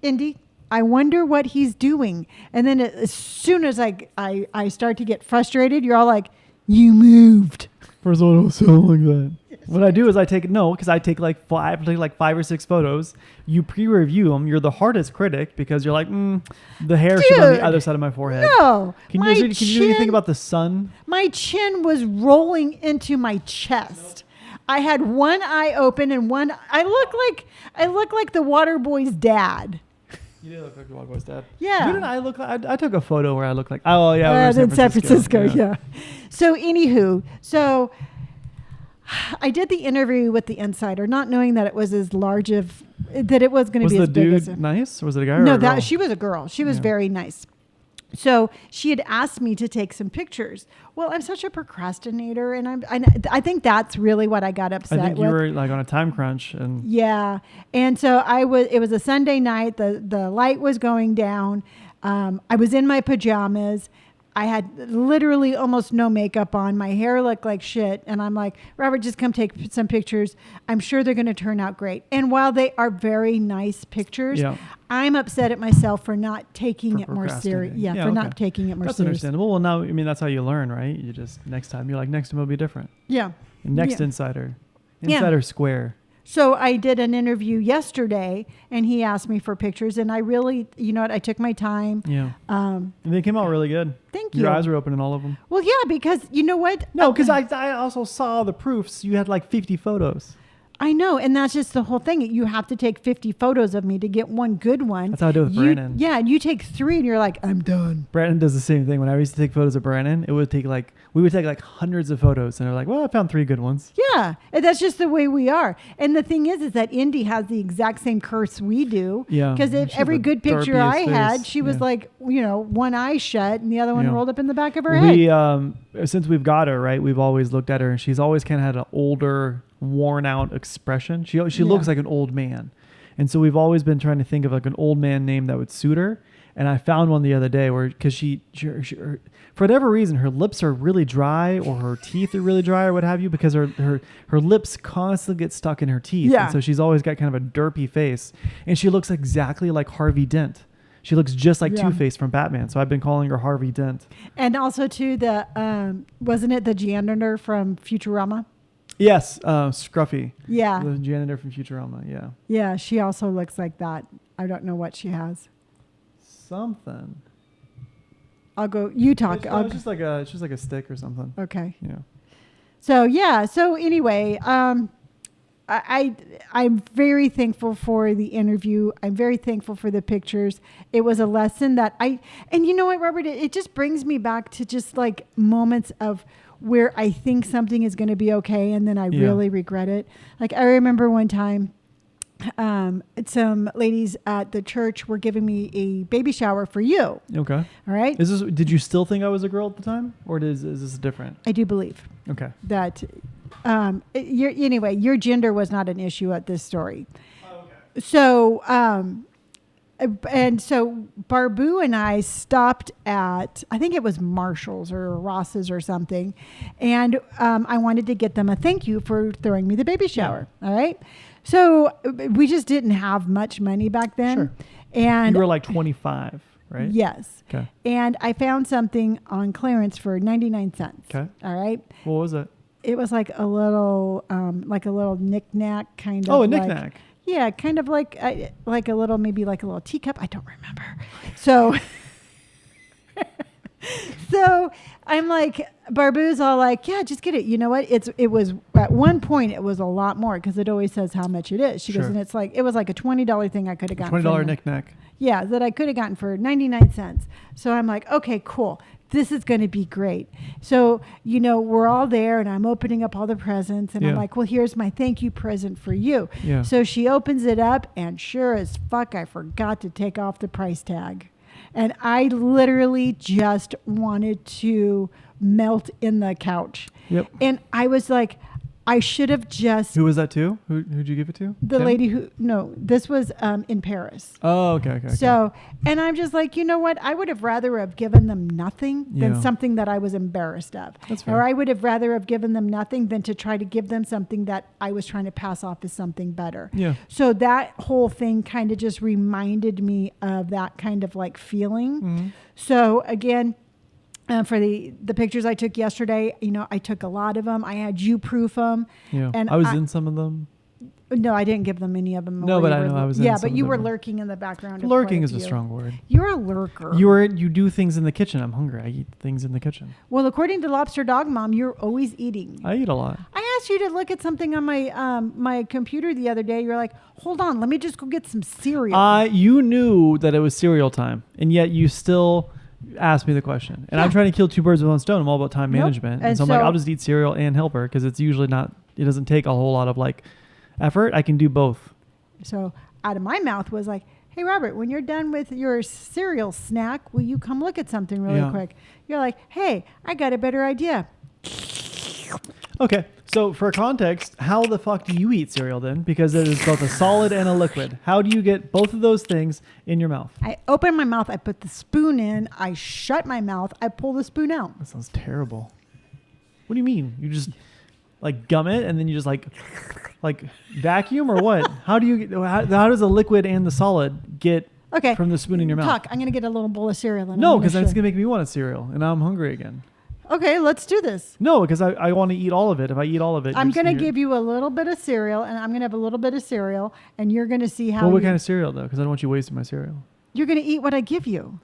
Indy, I wonder what he's doing. And then as soon as I start to get frustrated, you're all like, you moved. First of all, don't sound like that. What I do is I take like 5 or 6 photos. You pre-review them. You're the hardest critic because you're like, the hair should be on the Dude, other side of my forehead. No. Can you really think about the sun? My chin was rolling into my chest. I had one eye open and one. I look like the water boy's dad. You did look like the Wild Boy's dad. Yeah. Didn't I look like? I took a photo where I looked like. Oh yeah, we were in San Francisco. Yeah. So anywho, I did the interview with the insider, not knowing that it was as large of that it was going to be as big as. Was the dude nice? Or was it a guy? Or No, a girl? she was a girl. She was very nice. So she had asked me to take some pictures. Well, I'm such a procrastinator, and I think that's really what I got upset I think with. you were like on a time crunch, and Yeah, and so it was a Sunday night. The light was going down. I was in my pajamas. I had literally almost no makeup on. My hair looked like shit. And I'm like, Robert, just come take some pictures. I'm sure they're going to turn out great. And while they are very nice pictures, I'm upset at myself for not taking it more serious. Yeah, for not taking it more serious. That's understandable. Well, now, I mean, that's how you learn, right? You just, next time, you're like, next time will be different. Yeah. Next Insider Square. So I did an interview yesterday, and he asked me for pictures, and I really, you know what, I took my time. Yeah. And they came out really good. Thank you. Your eyes were open in all of them. Well, yeah, because you know what? No, because I also saw the proofs. You had like 50 photos. I know, and that's just the whole thing. You have to take 50 photos of me to get one good one. That's how I do it with Brandon. Yeah, and you take 3, and you're like, I'm done. Brandon does the same thing. When I used to take photos of Brandon, it would take like, we would take like hundreds of photos, and they're like, well, I found 3 good ones. Yeah, and that's just the way we are. And the thing is that Indy has the exact same curse we do. Yeah. Because every good picture I had, she was Yeah. like, one eye shut and the other one Yeah. rolled up in the back of her head. Since we've got her, right, we've always looked at her, and she's always kind of had an older, worn out expression. She looks like an old man. And so we've always been trying to think of like an old man name that would suit her. And I found one the other day where, because she, for whatever reason, her lips are really dry, or her teeth are really dry, or what have you, because her lips constantly get stuck in her teeth. Yeah. And so she's always got kind of a derpy face. And she looks exactly like Harvey Dent. She looks just like Two-Face from Batman. So I've been calling her Harvey Dent. And also, too, wasn't it the janitor from Futurama? Yes, Scruffy. Yeah. The janitor from Futurama, yeah. Yeah, she also looks like that. I don't know what she has. Something. I'll go. You talk. It's just like a stick or something. Okay. Yeah. So yeah. So anyway, I'm very thankful for the interview. I'm very thankful for the pictures. It was a lesson and you know what, Robert? It just brings me back to just like moments of where I think something is going to be okay, and then I really regret it. Like I remember one time, some ladies at the church were giving me a baby shower for you. Okay. All right. Did you still think I was a girl at the time, or is this different? I do believe Okay. that your gender was not an issue at this story. Oh, okay. So and so Barbu and I stopped at, I think it was Marshall's or Ross's or something, and I wanted to get them a thank you for throwing me the baby shower. All right. So we just didn't have much money back then. Sure. And you were like 25, right? Yes. Okay. And I found something on clearance for 99 cents. Okay. All right. What was it? It was like a little knick-knack kind of. Oh, a knick-knack. Yeah, kind of like a little teacup. I don't remember. So, so I'm like, Barbu's all like, yeah, just get it. You know what? It was at one point it was a lot more because it always says how much it is. She goes, and it was like a $20 thing I could have gotten. $20 knick-knack. Yeah, that I could have gotten for 99 cents. So I'm like, okay, cool. This is going to be great. So, we're all there and I'm opening up all the presents and I'm like, well, here's my thank you present for you. Yeah. So she opens it up and sure as fuck, I forgot to take off the price tag. And I literally just wanted to melt in the couch. Yep. And I was like, I should have just... Who was that to? Who'd you give it to? The Kim? lady this was in Paris. Oh, okay. So, and I'm just like, you know what? I would have rather have given them nothing than something that I was embarrassed of. That's fair. Or I would have rather have given them nothing than to try to give them something that I was trying to pass off as something better. Yeah. So that whole thing kind of just reminded me of that kind of like feeling. Mm-hmm. So again, for the pictures I took yesterday, I took a lot of them. I had you proof them. Yeah. And I was in some of them. No, I didn't give them any of them. No, but I know I was in Yeah, some but you of were them. lurking in the background. Lurking is a strong word. You're a lurker. You do things in the kitchen. I'm hungry. I eat things in the kitchen. Well, according to Lobster Dog Mom, you're always eating. I eat a lot. I asked you to look at something on my computer the other day. You're like, hold on, let me just go get some cereal. You knew that it was cereal time, and yet you still asked me the question. And I'm trying to kill two birds with one stone. I'm all about time management. And so I'm like, I'll just eat cereal and help her because it's usually it doesn't take a whole lot of like effort. I can do both. So out of my mouth was like, hey, Robert, when you're done with your cereal snack, will you come look at something really quick? You're like, hey, I got a better idea. Okay. So for context, how the fuck do you eat cereal then? Because it is both a solid and a liquid. How do you get both of those things in your mouth? I open my mouth. I put the spoon in. I shut my mouth. I pull the spoon out. That sounds terrible. What do you mean? You just like gum it and then you just like vacuum or what? How does a liquid and the solid get from the spoon in your mouth? Talk. I'm going to get a little bowl of cereal. No, because that's going to make me want a cereal and now I'm hungry again. Okay, let's do this. No, because I want to eat all of it. If I eat all of it, I'm going to give you a little bit of cereal, and I'm going to have a little bit of cereal, and you're going to see how. Well, what kind of cereal though? Because I don't want you wasting my cereal. You're going to eat what I give you.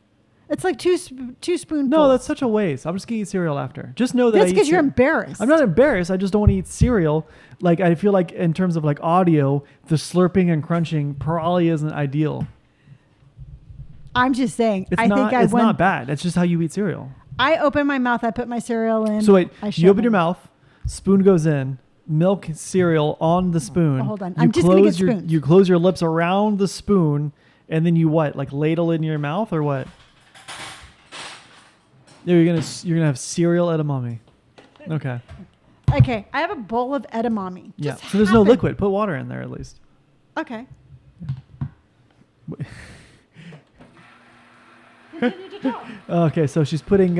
It's like two spoonfuls. No, that's such a waste. I'm just going to eat cereal after. Just know that that's because you're embarrassed. I'm not embarrassed. I just don't want to eat cereal. Like I feel like in terms of like audio, the slurping and crunching probably isn't ideal. I'm just saying. It's not bad. It's just how you eat cereal. I open my mouth. I put my cereal in. So wait, I you shove open it. your mouth, spoon goes in, milk, cereal on the spoon. Oh, hold on. You I'm just gonna get close your spoons. you close your lips around the spoon, and then you what? Like ladle in your mouth or what? Yeah, you're gonna have cereal edamame. Okay. Okay, I have a bowl of edamame. Yeah. Just So there's no happen- liquid. Put water in there at least. Okay. Okay, so she's putting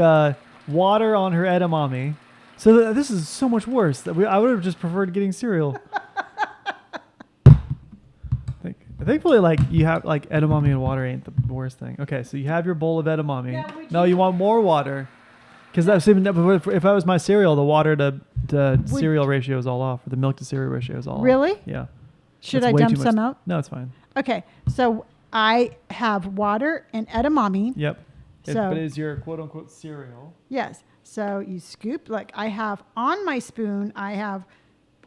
water on her edamame. So this is so much worse. I would have just preferred getting cereal. Thankfully, like you have like edamame and water ain't the worst thing. Okay, so you have your bowl of edamame. Yeah, No, you want more water, because that's even if I was my cereal, the water to cereal ratio is all off, or the milk to cereal ratio is all off. Really? Yeah. Should That's I way dump too much. some out? No, it's fine. Okay, so I have water and edamame. Yep. So- But it's your quote unquote cereal. Yes. So you scoop, like I have on my spoon, I have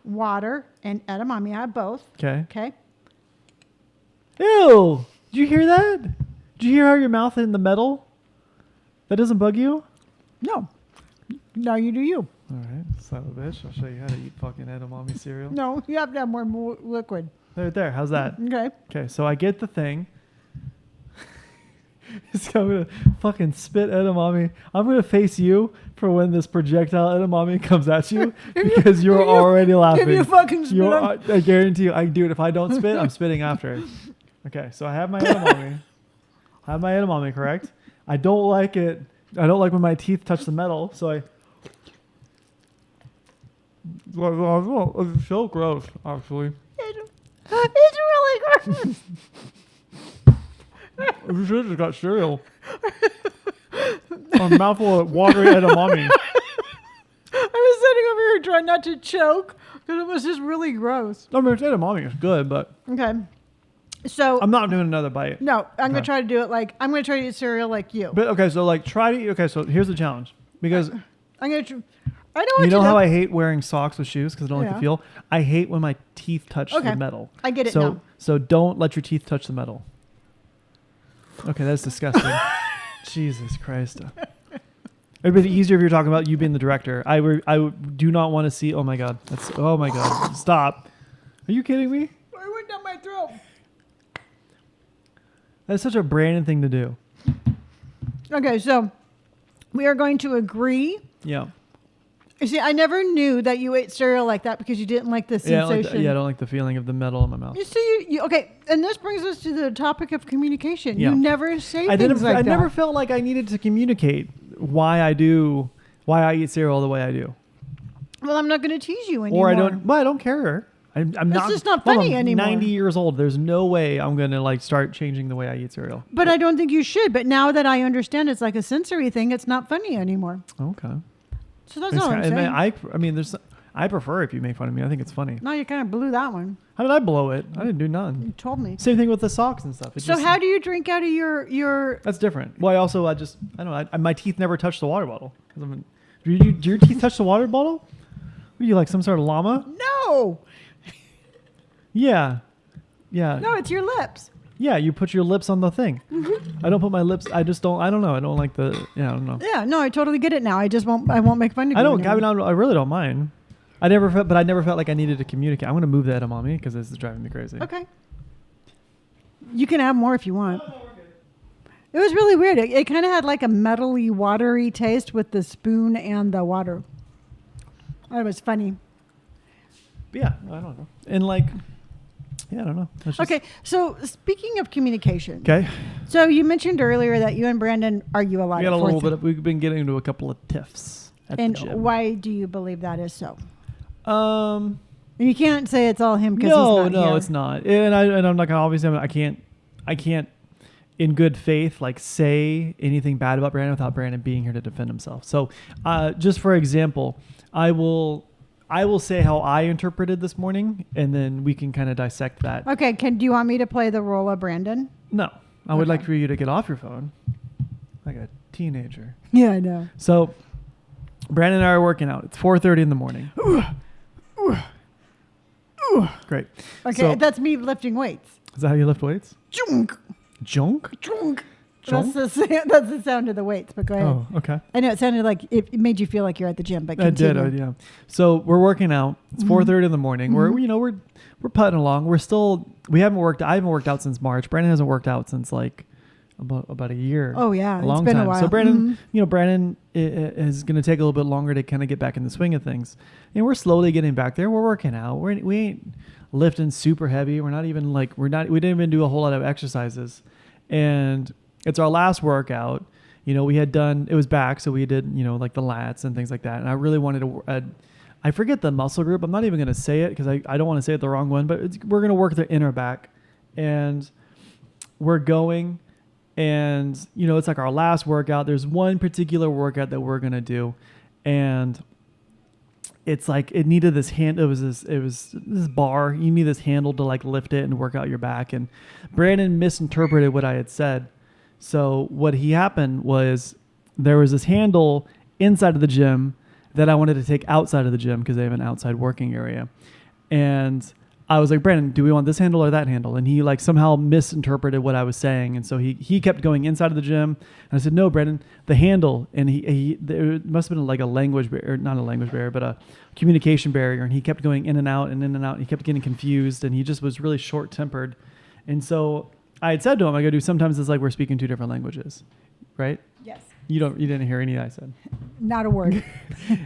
water and edamame. I have both. Okay. Okay. Ew! Did you hear that? Did you hear how your mouth in the metal? That doesn't bug you? No. No, you do you. All right, son of a bitch. I'll show you how to eat fucking edamame cereal. No, you have to have more liquid. There. How's that? Okay. Okay, so I get the thing. So I'm gonna fucking spit edamame. I'm gonna face you for when this projectile edamame comes at you because you're already laughing. If you fucking spit on- I guarantee you, I do it. If I don't spit, I'm spitting after. Okay, so I have my edamame. Correct? I don't like it. I don't like when my teeth touch the metal, so I. It's so gross, actually. It's really gross. You should have just got cereal. A mouthful of watery edamame. I was sitting over here trying not to choke because it was just really gross. I mean, it's edamame. It's good, but Okay. So I'm not doing another bite. no, I'm gonna Okay. try to do it like I'm gonna try to eat cereal like you. But okay, so like try to eat. Okay, so here's the challenge. Because I'm gonna. I don't want you know to how I hate wearing socks with shoes because I don't like Yeah. the feel? I hate when my teeth touch Okay. the metal. I get it so, now. So don't let your teeth touch the metal. Okay, that's disgusting. Jesus Christ. It'd be easier if you're talking about you being the director. I do not want to see. Oh my God. Oh my God. Stop. Are you kidding me? I went down my throat. That's such a Brandon thing to do. Okay, so we are going to agree. Yeah. You see, I never knew that you ate cereal like that because you didn't like the Yeah, sensation. I don't like the feeling of the metal in my mouth. You see, you okay, and this brings us to the topic of communication. Yeah. You never say I things like that. never felt like I needed to communicate why I eat cereal the way I do. Well, I'm not going to tease you anymore. Or I don't care. I'm not. just not Mom, funny I'm anymore. 90 years old. There's no way I'm gonna like start changing the way I eat cereal. But I don't think you should. But now that I understand it's like a sensory thing, it's not funny anymore. Okay. So that's all I'm saying. I mean, I prefer if you make fun of me. I think it's funny. No, you kind of blew that one. How did I blow it? I didn't do none. You told me. Same thing with the socks and stuff. So how do you drink out of your? That's different. Well, I don't know. My teeth never touch the water bottle. Do your teeth touch the water bottle? What are you, like some sort of llama? No, Yeah. Yeah. no, it's your lips. Yeah, you put your lips on the thing. I don't put my lips. I just don't. I don't know. I don't like the. Yeah, I don't know. Yeah, no, I totally get it now. I just won't. I won't make fun of you. I don't. I anymore. mean, I really don't mind. I never felt like I needed to communicate. I'm gonna move the edamame because this is driving me crazy. Okay. You can have more if you want. It was really weird. It kind of had like a metally, watery taste with the spoon and the water. It was funny. But yeah, I don't know. And like, yeah, I don't know. That's just- Okay, so speaking of communication. Okay. So you mentioned earlier that you and Brandon argue a lot. We got at a little Fourth. bit. We've been getting into a couple of tiffs at And the gym. why do you believe that is so? Um. And you can't say it's all him because No, he's not here. it's not. And I'm not gonna obviously. I can't, in good faith, like say anything bad about Brandon without Brandon being here to defend himself. So, just for example, I will say how I interpreted this morning, and then we can kind of dissect that. Okay, do you want me to play the role of Brandon? No, I would Okay. like for you to get off your phone, like a teenager. Yeah, I know. So, Brandon and I are working out. It's 4:30 in the morning. Great. Okay, So- that's me lifting weights. Is that how you lift weights? Junk, Junk? junk. That's the sound of the weights, but go ahead. Oh, okay. I know it sounded like it made you feel like you're at the gym, but I did, continue. yeah. So we're working out. It's 4:30 in the morning. Mhm. We're putting along. I haven't worked out since March. Brandon hasn't worked out since like about a year. Oh yeah, a long it's been time. a while. So Brandon is going to take a little bit longer to kind of get back in the swing of things. And we're slowly getting back there. We're working out. We ain't lifting super heavy. We didn't even do a whole lot of exercises. And it's our last workout. We had done, it was back, so we did, like the lats and things like that. And I really wanted to, I forget the muscle group. I'm not even going to say it because I don't want to say it the wrong one, but we're going to work the inner back. And we're going, and, it's like our last workout. There's one particular workout that we're going to do. And it's like, it needed this hand. It was this bar. You need this handle to like lift it and work out your back. And Brandon misinterpreted what I had said. So what happened was there was this handle inside of the gym that I wanted to take outside of the gym because they have an outside working area. And I was like, Brandon, do we want this handle or that handle? And he like somehow misinterpreted what I was saying. And so he kept going inside of the gym. And I said, no, Brandon, the handle. And there must have been like a language barrier, not a language barrier, but a communication barrier. And he kept going in and out and in and out. He kept getting confused, and he just was really short tempered. And so I had said to him, I go, dude, sometimes it's like we're speaking two different languages, right? Yes. You didn't hear any I said. Not a word.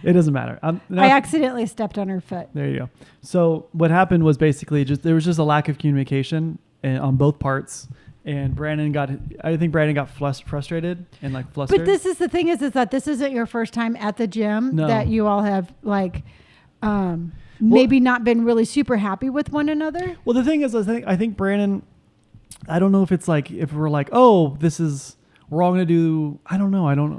It doesn't matter. I accidentally stepped on her foot. There you go. So what happened was basically there was just a lack of communication on both parts. And I think Brandon got frustrated and like flustered. But this is the thing is that this isn't your first time at the gym. No. That you all have like, maybe not been really super happy with one another. Well, the thing is, I think Brandon, I don't know if it's like, if we're like, oh, we're all going to do, I don't know. I don't know.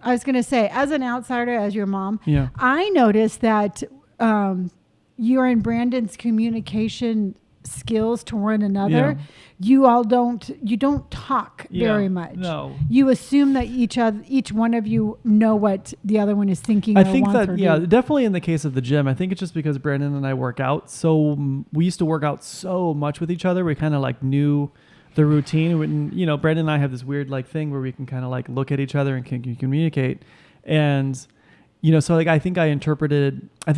I was going to say, as an outsider, as your mom, yeah. I noticed that you and Brandon's communication skills to one another, you don't talk very much. No. You assume that each one of you know what the other one is thinking. I think that, definitely in the case of the gym, I think it's just because Brandon and I work out. So we used to work out so much with each other. We kind of like knew the routine. When, Brandon and I have this weird like thing where we can kind of like look at each other and can communicate. And, so like, I think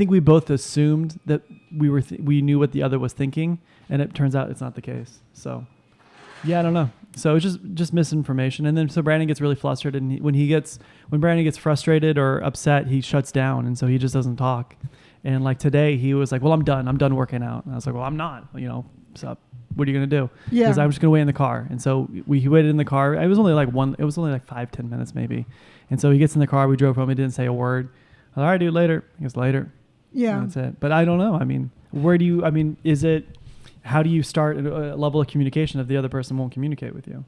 we both assumed that we knew what the other was thinking, and it turns out it's not the case. So yeah, I don't know. So it's just misinformation. And then, so Brandon gets really flustered, and when Brandon gets frustrated or upset, he shuts down. And so he just doesn't talk. And like today he was like, well, I'm done working out. And I was like, well, I'm not, so what are you going to do? Yeah. Because I'm just going to wait in the car. And so he waited in the car. It was only like 5-10 minutes maybe. And so he gets in the car. We drove home. He didn't say a word. All right, dude, later. He goes, later. Yeah. And that's it. But I don't know. I mean, how do you start a level of communication if the other person won't communicate with you?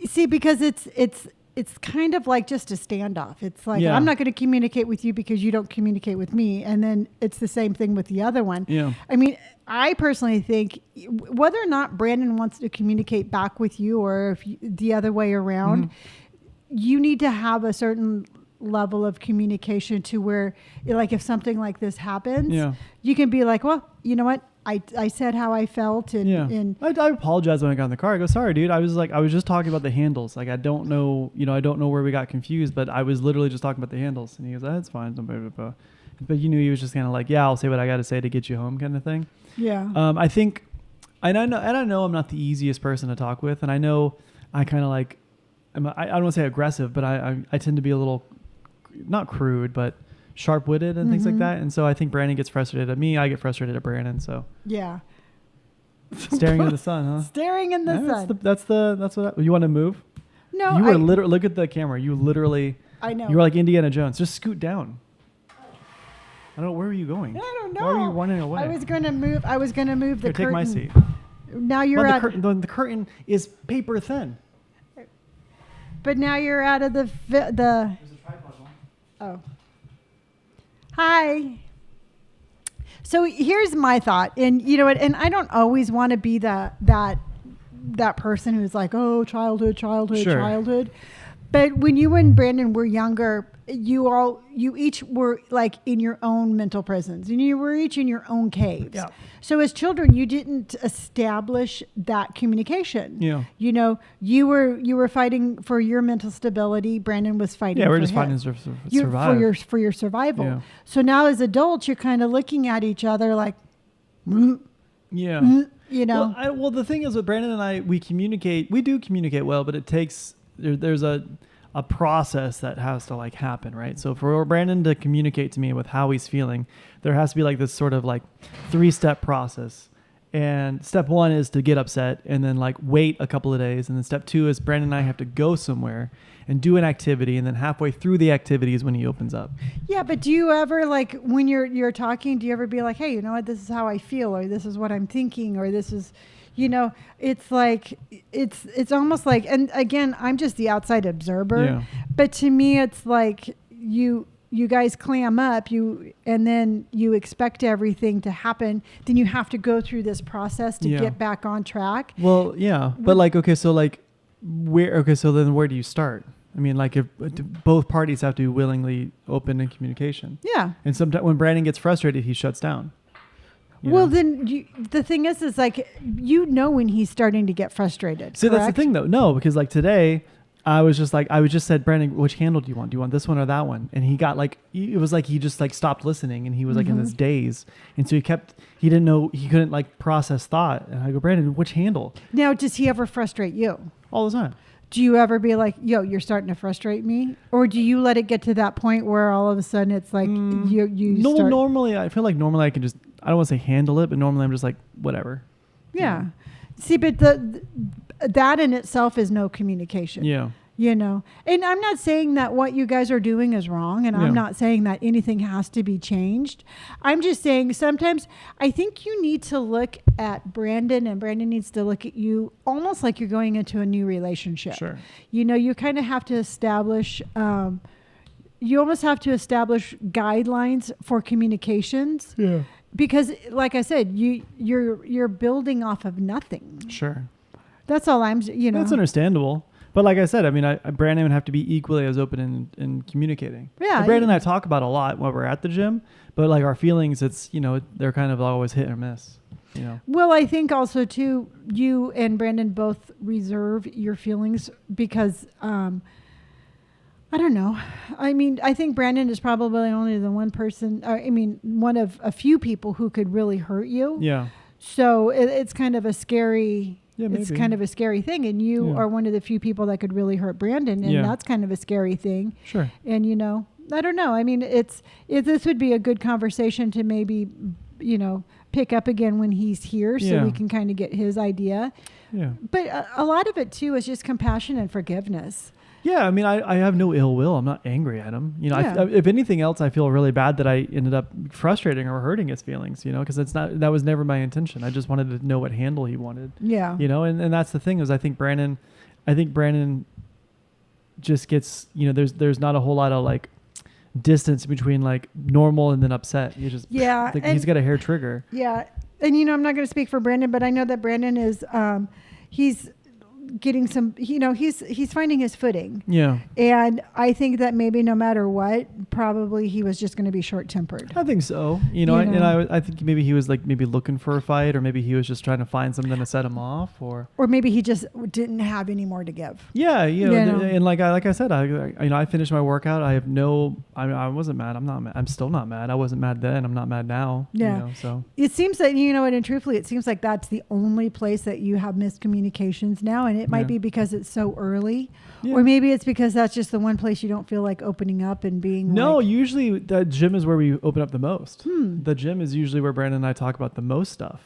See, because it's kind of like just a standoff. It's like, I'm not going to communicate with you because you don't communicate with me. And then it's the same thing with the other one. Yeah. I mean, I personally think whether or not Brandon wants to communicate back with you or if the other way around, you need to have a certain level of communication to where, like, if something like this happens, you can be like, well, you know what? I said how I felt, and I apologize when I got in the car. I go, sorry, dude. I was just talking about the handles. Like, I don't know where we got confused, but I was literally just talking about the handles. And he goes, that's fine. But you knew he was just kind of like, I'll say what I got to say to get you home, kind of thing. Yeah. I think, and I know I'm not the easiest person to talk with, and I know I kind of like, I don't want to say aggressive, but I tend to be a little, not crude, but sharp-witted and things like that. And so I think Brandon gets frustrated at me. I get frustrated at Brandon. So yeah. Staring in the sun, huh? Staring in the sun. That's what you want to move. No, you were literally, look at the camera. You literally, I know. You were like Indiana Jones. Just scoot down. I don't know. Where were you going? I don't know. Why were you running away? I was going to move the curtain. Take my seat. Now you're out. The curtain is paper thin. But now you're out of the. There's a tripod on. Oh. Hi. So here's my thought, and you know what? And I don't always want to be that person who's like, oh, childhood. Sure. But when you and Brandon were younger, you each were like in your own mental prisons, and you were each in your own caves. Yeah. So as children, you didn't establish that communication. Yeah. You know, you were fighting for your mental stability. Brandon was fighting. Yeah, we're for just his. fighting to You- survive. for your survival. Yeah. So now as adults, you're kind of looking at each other like, Yeah. you know. Well, the thing is with Brandon and I, we do communicate well, but it takes, there's a process that has to like happen, right? So for Brandon to communicate to me with how he's feeling, there has to be like this sort of like 3-step process. And step 1 is to get upset and then like wait a couple of days. And then step 2 is Brandon and I have to go somewhere and do an activity. And then halfway through the activity is when he opens up. Yeah, but do you ever, like, when you're talking, do you ever be like, hey, you know what, this is how I feel, or this is what I'm thinking, or this is, you know, it's like, it's almost like, and again, I'm just the outside observer, Yeah. but to me, it's like you guys clam up, and then you expect everything to happen. Then you have to go through this process to get back on track. Well, yeah, but like, okay, so like, so then where do you start? I mean, like, if both parties have to be willingly open in communication. Yeah. And sometimes when Brandon gets frustrated, he shuts down. You Well, know? then the thing is like, you know when he's starting to get frustrated. See, that's the correct? thing, though. No, because like today, I just said, Brandon, which handle do you want? Do you want this one or that one? And he got like, it was like he just like stopped listening, and he was like in this daze. And so he didn't know, he couldn't like process thought. And I go, Brandon, which handle? Now, does he ever frustrate you? All the time. Do you ever be like, yo, you're starting to frustrate me? Or do you let it get to that point where all of a sudden it's like No, start... normally, I feel like normally I can just, I don't want to say handle it, but normally I'm just like, whatever. Yeah. See, but that in itself is no communication. Yeah. You know, and I'm not saying that what you guys are doing is wrong, and I'm not saying that anything has to be changed. I'm just saying sometimes I think you need to look at Brandon, and Brandon needs to look at you almost like you're going into a new relationship. Sure. You know, you kind of have to establish, you almost have to establish guidelines for communications. Yeah. Because, like I said, you're building off of nothing. Sure. That's all you know. That's understandable. But like I said, I mean, Brandon would have to be equally as open in communicating. Yeah. And Brandon and I talk about a lot when we're at the gym, but like our feelings, it's, you know, they're kind of always hit or miss, you know. Well, I think also too, you and Brandon both reserve your feelings because, I don't know. I mean, I think Brandon is probably only the one person, one of a few people who could really hurt you. Yeah. So it's kind of a scary... Yeah, it's maybe. kind of a scary thing, and you are one of the few people that could really hurt Brandon, and that's kind of a scary thing. Sure. And you know, I don't know. I mean, this would be a good conversation to maybe, you know, pick up again when he's here, so we can kind of get his idea. Yeah. But a lot of it too is just compassion and forgiveness. Yeah, I mean, I have no ill will. I'm not angry at him. You know, if anything else, I feel really bad that I ended up frustrating or hurting his feelings, you know, because that was never my intention. I just wanted to know what handle he wanted. Yeah. You know, and that's the thing is I think Brandon just gets, you know, there's not a whole lot of like distance between like normal and then upset. He just, like, he's got a hair trigger. Yeah. And, you know, I'm not going to speak for Brandon, but I know that Brandon is, he's getting some, you know, he's finding his footing. Yeah. And I think that maybe no matter what, probably he was just going to be short-tempered. I think so. You know, and I think maybe he was like maybe looking for a fight, or maybe he was just trying to find something to set him off, or maybe he just didn't have any more to give. Yeah, you know, and like I said, I finished my workout. I wasn't mad. I'm not mad. I'm still not mad. I wasn't mad then. I'm not mad now. Yeah. You know, so it seems that, you know, and truthfully, it seems like that's the only place that you have miscommunications now. And it might be because it's so early, or maybe it's because that's just the one place you don't feel like opening up and being. No, usually the gym is where we open up the most. The gym is usually where Brandon and I talk about the most stuff.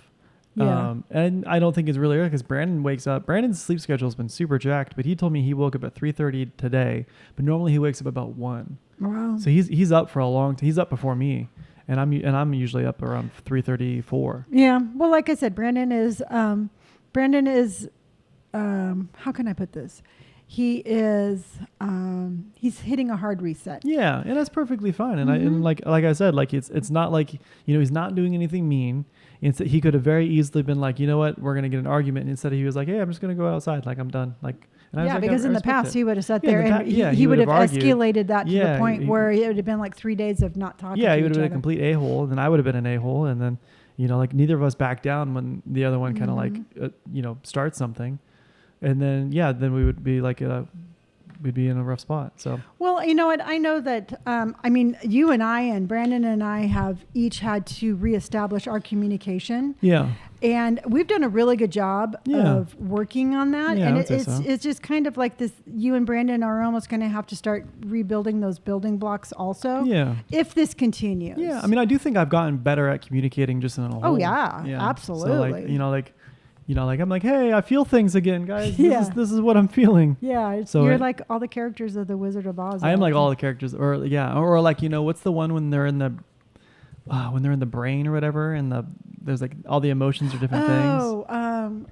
Yeah. And I don't think it's really early because Brandon wakes up. Brandon's sleep schedule has been super jacked, but he told me he woke up at 3:30 today, but normally he wakes up about 1. Wow. So he's up for a long time. He's up before me. And I'm usually up around 3:34. Yeah. Well, like I said, Brandon is how can I put this? He is, he's hitting a hard reset. Yeah. And that's perfectly fine. And like I said, like it's not like, you know, he's not doing anything mean. He could have very easily been like, you know what, we're going to get an argument. And instead he was like, hey, I'm just going to go outside. Like I'm done. Like And I was Yeah, like, because I in the respect past it. he would have sat Yeah, in there the and yeah, he would have argued. escalated that to Yeah, the point where it would have been like 3 days of not talking Yeah, to he would each have been a other. complete a-hole, and then I would have been an a-hole, and then, like neither of us back down when the other one kind of like, starts something. And then, then we would be like, we'd be in a rough spot. So, Well, you know what? I know that, you and I and Brandon and I have each had to reestablish our communication. yeah. And we've done a really good job of working on that. Yeah, And I would say so. it's just kind of like this, you and Brandon are almost going to have to start rebuilding those building blocks also. Yeah. If this continues. Yeah. I mean, I do think I've gotten better at communicating just in a whole. Oh, yeah. Absolutely. So like, I'm like, hey, I feel things again, guys. Yeah. This is what I'm feeling. Yeah. So you're like all the characters of the Wizard of Oz. I am like all the characters, or like, what's the one when they're in the brain or whatever, and there's like all the emotions are different things. Oh,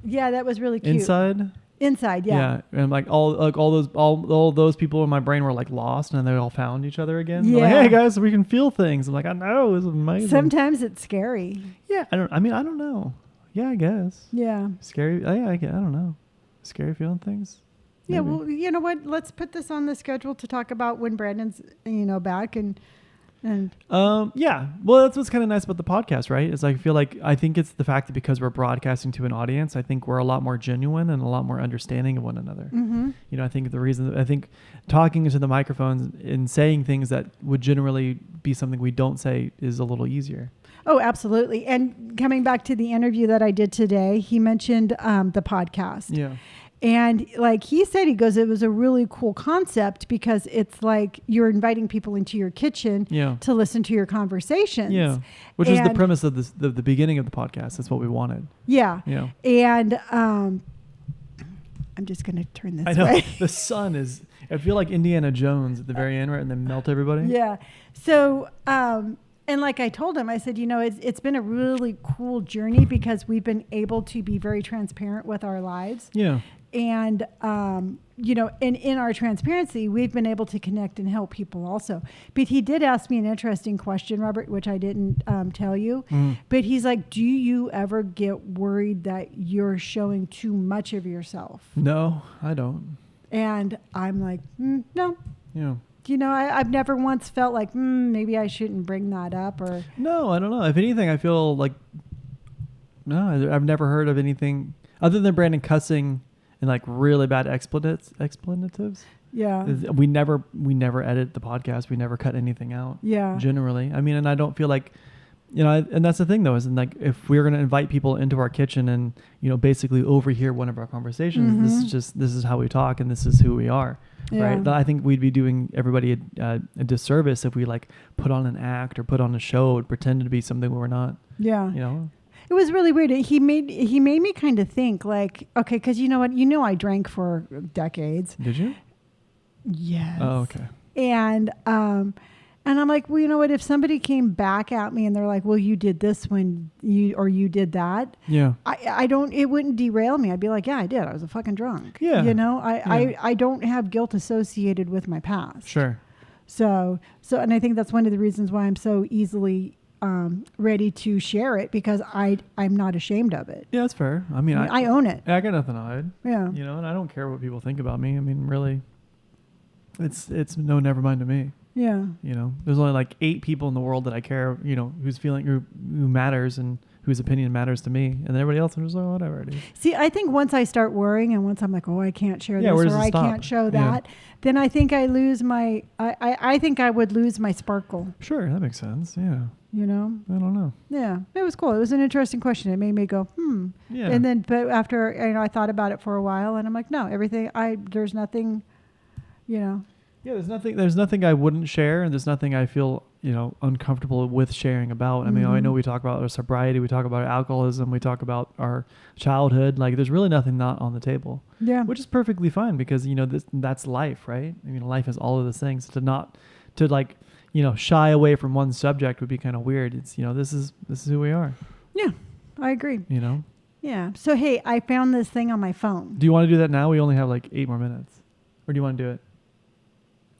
yeah, that was really cute. Inside, yeah. Yeah, and like all those people in my brain were like lost, and then they all found each other again. They're like, hey guys, we can feel things. I'm like, I know, it's amazing. Sometimes it's scary. Yeah, I don't know. Yeah, I guess. Yeah. Scary. I don't know. Scary feeling things. Yeah, Maybe. well, you know what? Let's put this on the schedule to talk about when Brandon's, back and. Yeah. Well, that's what's kind of nice about the podcast, right? Is I think it's the fact that because we're broadcasting to an audience, I think we're a lot more genuine and a lot more understanding of one another. Mm-hmm. I think talking into the microphones and saying things that would generally be something we don't say is a little easier. Oh, absolutely. And coming back to the interview that I did today, he mentioned the podcast. Yeah. And like he said, he goes, it was a really cool concept because it's like you're inviting people into your kitchen to listen to your conversations. Yeah. Which was the premise of this, the beginning of the podcast. That's what we wanted. Yeah. Yeah. And I'm just going to turn this I know. way. The sun is, I feel like Indiana Jones at the very end, right? And then melt everybody. Yeah. So, and like I told him, I said, it's been a really cool journey because we've been able to be very transparent with our lives. Yeah. And, and in our transparency, we've been able to connect and help people also. But he did ask me an interesting question, Robert, which I didn't tell you. But he's like, do you ever get worried that you're showing too much of yourself? No, I don't. And I'm like, no. Yeah. I've never once felt like, maybe I shouldn't bring that up or. No, I don't know. If anything, I feel like, no, I've never heard of anything other than Brandon cussing and like really bad explanatives. Yeah. We never edit the podcast. We never cut anything out. Yeah. Generally. I mean, and I don't feel like, and that's the thing though, is like if we're going to invite people into our kitchen and, basically overhear one of our conversations, this is how we talk and this is who we are. Yeah. Right. I think we'd be doing everybody a disservice if we like put on an act or put on a show and pretend to be something we're not. Yeah. It was really weird. He made me kind of think like, okay, because you know what? I drank for decades. Did you? Yes. Oh, okay. And I'm like, well, you know what? If somebody came back at me and they're like, well, you did this when you did that. Yeah. It wouldn't derail me. I'd be like, yeah, I did. I was a fucking drunk. Yeah. I don't have guilt associated with my past. Sure. So, and I think that's one of the reasons why I'm so easily ready to share it because I'm not ashamed of it. Yeah, that's fair. I mean, I own it. I got nothing to hide. Yeah. And I don't care what people think about me. I mean, really, it's no never mind to me. Yeah. There's only like 8 people in the world that I care, who matters and whose opinion matters to me. And everybody else, I'm just like, whatever it is. See, I think once I start worrying and once I'm like, oh, I can't share this or I can't show that, then I think I lose I think I would lose my sparkle. Sure. That makes sense. Yeah. I don't know. Yeah. It was cool. It was an interesting question. It made me go, Yeah. And then, but after, I thought about it for a while and I'm like, no, there's nothing, Yeah, there's nothing I wouldn't share, and there's nothing I feel, uncomfortable with sharing about. I mean, I know we talk about our sobriety, we talk about our alcoholism, we talk about our childhood. Like, there's really nothing not on the table. Yeah. Which is perfectly fine because, that's life, right? I mean, life is all of those things. To shy away from one subject would be kind of weird. It's, this is who we are. Yeah, I agree. Yeah. So, hey, I found this thing on my phone. Do you want to do that now? We only have like 8 more minutes. Or do you want to do it?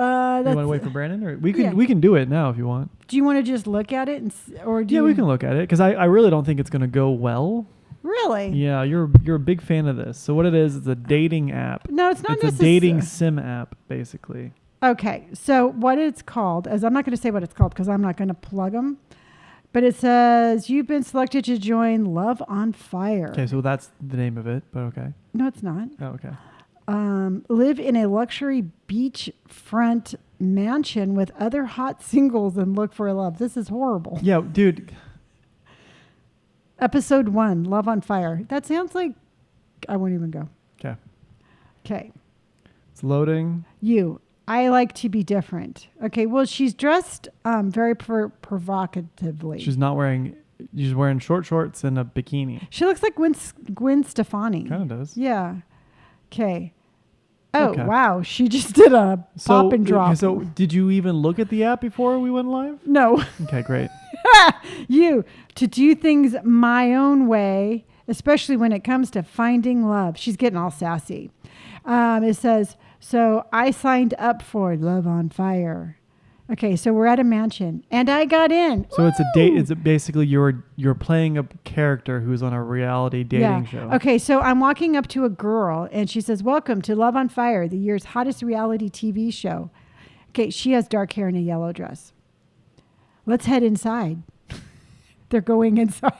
You want to wait for Brandon, or we can do it now if you want. Do you want to just look at it, we can look at it because I really don't think it's going to go well. Really? Yeah, you're a big fan of this. So what it is a dating app. No, it's not It's a dating sim app, basically. Okay, so what it's called, as I'm not going to say what it's called because I'm not going to plug them, but it says you've been selected to join Love on Fire. Okay, so that's the name of it, but okay. No, it's not. Oh, okay. Live in a luxury beachfront mansion with other hot singles and look for love. This is horrible. Yeah, dude. Episode 1, Love on Fire. That sounds like I won't even go. Okay. Okay. It's loading. I like to be different. Okay, well, she's dressed very provocatively. She's wearing short shorts and a bikini. She looks like Gwen Stefani. Kind of does. Yeah. Okay. Oh, Okay. wow. She just did a pop and drop. So did you even look at the app before we went live? No. Okay, great. To do things my own way, especially when it comes to finding love. She's getting all sassy. It says, so I signed up for Love on Fire. Okay, so we're at a mansion, and I got in. So it's a date. It's basically you're playing a character who's on a reality dating show. Okay, so I'm walking up to a girl, and she says, welcome to Love on Fire, the year's hottest reality TV show. Okay, she has dark hair and a yellow dress. Let's head inside. They're going inside.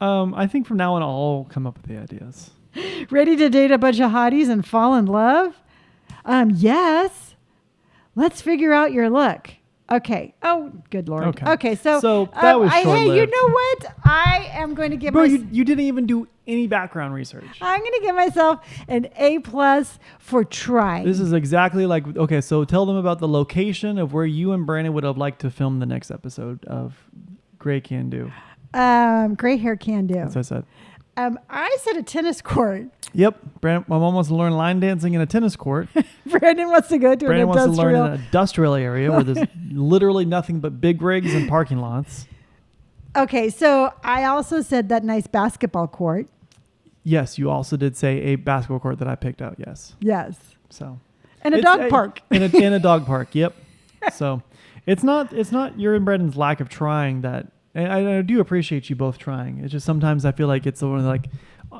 I think from now on I'll come up with the ideas. Ready to date a bunch of hotties and fall in love? Yes. Let's figure out your look. Okay. Oh, good Lord. Okay. So that was short-lived. Hey, you know what? I am going to give you didn't even do any background research. I'm going to give myself an A+ for trying. This is exactly like, okay, so tell them about the location of where you and Brandon would have liked to film the next episode of Gray Can Do. Gray hair can do. That's what I said. I said a tennis court. Yep. My mom wants to learn line dancing in a tennis court. Brandon wants to go to Brandon an wants industrial. to learn in an industrial area where there's literally nothing but big rigs and parking lots. Okay, so I also said that nice basketball court. Yes, you also did say a basketball court that I picked out. Yes. Yes. So. And a dog park. In a dog park. Yep. So, it's not your and Brandon's lack of trying that. And I do appreciate you both trying. It's just sometimes I feel like it's the one like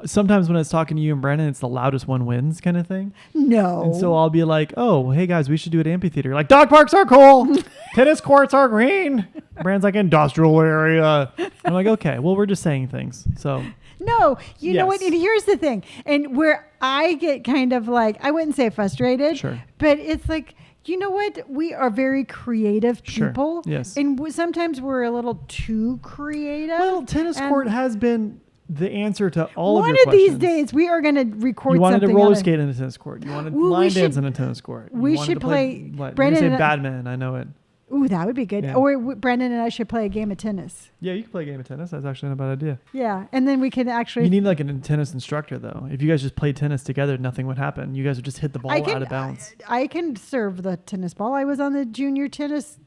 sometimes when it's talking to you and Brandon, it's the loudest one wins kind of thing. No. And so I'll be like, oh, hey guys, we should do an amphitheater. Like dog parks are cool. Tennis courts are green. Brandon's like industrial area. I'm like, okay, well, we're just saying things. So. No, you know what? And here's the thing. And where I get kind of like, I wouldn't say frustrated, sure, but it's like, you know what? We are very creative people. Sure. Yes. And sometimes we're a little too creative. Well, tennis court has been the answer to all of your questions. One of these days, we are going to record something. You wanted to roller skate in a tennis court. You wanted line dance in a tennis court. We should play Brandon. You say badminton. I know it. Ooh, that would be good. Yeah. Or Brandon and I should play a game of tennis. Yeah, you can play a game of tennis. That's actually not a bad idea. Yeah, and then we can actually... You need like a tennis instructor, though. If you guys just played tennis together, nothing would happen. You guys would just hit the ball out of bounds. I can serve the tennis ball. I was on the junior tennis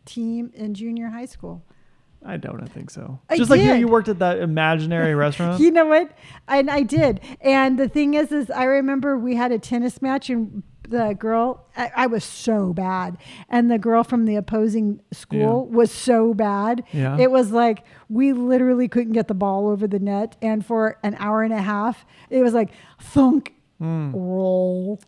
team in junior high school. I don't think so. Just like you worked at that imaginary restaurant. You know what? And I did. And the thing is I remember we had a tennis match and the girl, I was so bad. And the girl from the opposing school was so bad. Yeah. It was like we literally couldn't get the ball over the net. And for an hour and a half, it was like thunk, roll,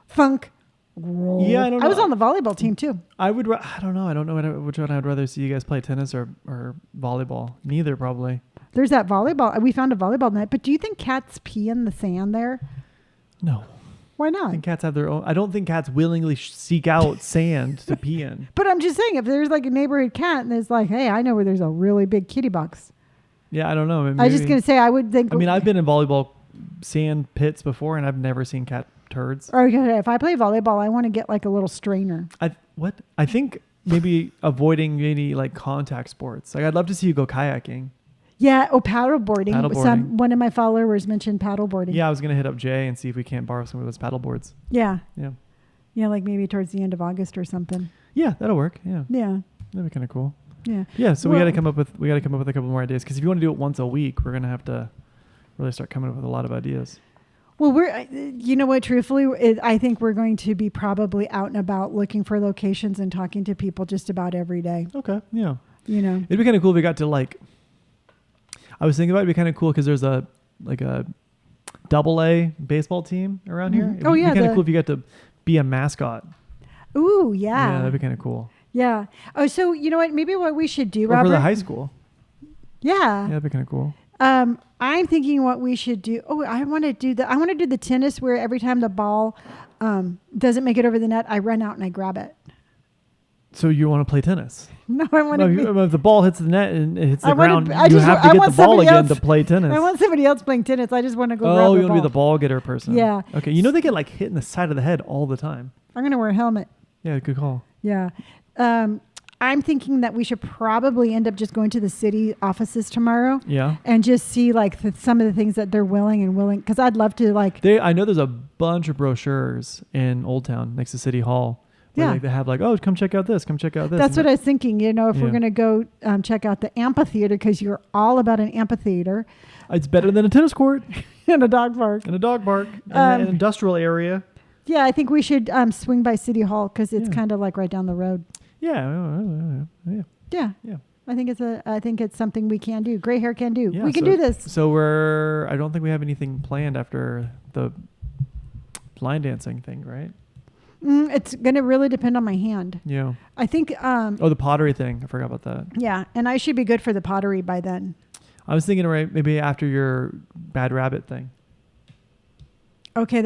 thunk, roll. Yeah, I don't know. I was on the volleyball team too. I don't know. I don't know which one I'd rather see you guys play, tennis or volleyball. Neither, probably. There's that volleyball. We found a volleyball net. But do you think cats pee in the sand there? No. Why not? I think cats have their own. I don't think cats willingly seek out sand to pee in. But I'm just saying, if there's like a neighborhood cat and there's like, hey, I know where there's a really big kitty box. Yeah, I don't know. Maybe, I was just going to say, I would think. I mean, I've been in volleyball sand pits before, and I've never seen cat turds. Or if I play volleyball, I want to get like a little strainer. I think maybe avoiding any like contact sports. Like I'd love to see you go kayaking. Yeah. Oh, paddleboarding. Paddleboarding. One of my followers mentioned paddleboarding. Yeah, I was gonna hit up Jay and see if we can't borrow some of those paddle boards. Yeah. Yeah. Yeah, like maybe towards the end of August or something. Yeah, that'll work. Yeah. Yeah. That'd be kind of cool. Yeah. Yeah. So we got to come up with a couple more ideas, because if you want to do it once a week, we're gonna have to really start coming up with a lot of ideas. Well, you know what, truthfully, I think we're going to be probably out and about looking for locations and talking to people just about every day. Okay. Yeah. You know, It'd be kind of cool if we got to like, I was thinking about it'd be kind of cool because there's a AA baseball team around here. Oh, It'd yeah, be kind of the- cool if you got to be a mascot. Ooh, Yeah, yeah. that'd be kind of cool. Yeah. Oh, so you know what? Maybe what we should do, Or Robert. for the high school. Yeah. Yeah, that'd be kind of cool. I'm thinking what we should do. Oh, I want to do the tennis where every time the ball doesn't make it over the net, I run out and I grab it. So you want to play tennis? No, I want to. If the ball hits the net and it hits the I wanna- ground, I you just have wa- to I get want the ball somebody again else- to play tennis. I want somebody else playing tennis. I just want to go grab Oh, the you want ball. to be the ball getter person. Yeah. Okay. You know they get like hit in the side of the head all the time. I'm going to wear a helmet. Yeah, good call. Yeah. I'm thinking that we should probably end up just going to the city offices tomorrow Yeah. and just see like some of the things that they're willing. Because I'd love to like. I know there's a bunch of brochures in Old Town next to City Hall. Where Yeah. like they have like, oh, come check out this, come check out this. That's And what I was thinking. If we're Yeah. going to go check out the amphitheater, because you're all about an amphitheater It's better than a tennis court and a dog park. and a dog park and an industrial area. Yeah, I think we should swing by City Hall because it's Yeah. kind of like right down the road. Yeah. Yeah. Yeah. I think it's something we can do. Gray hair can do. Yeah, We can so- do this. So I don't think we have anything planned after the line dancing thing, right? It's going to really depend on my hand. Yeah. I think, Oh, the pottery thing. I forgot about that. yeah, and I should be good for the pottery by then. I was thinking, right, maybe after your bad rabbit thing. Okay,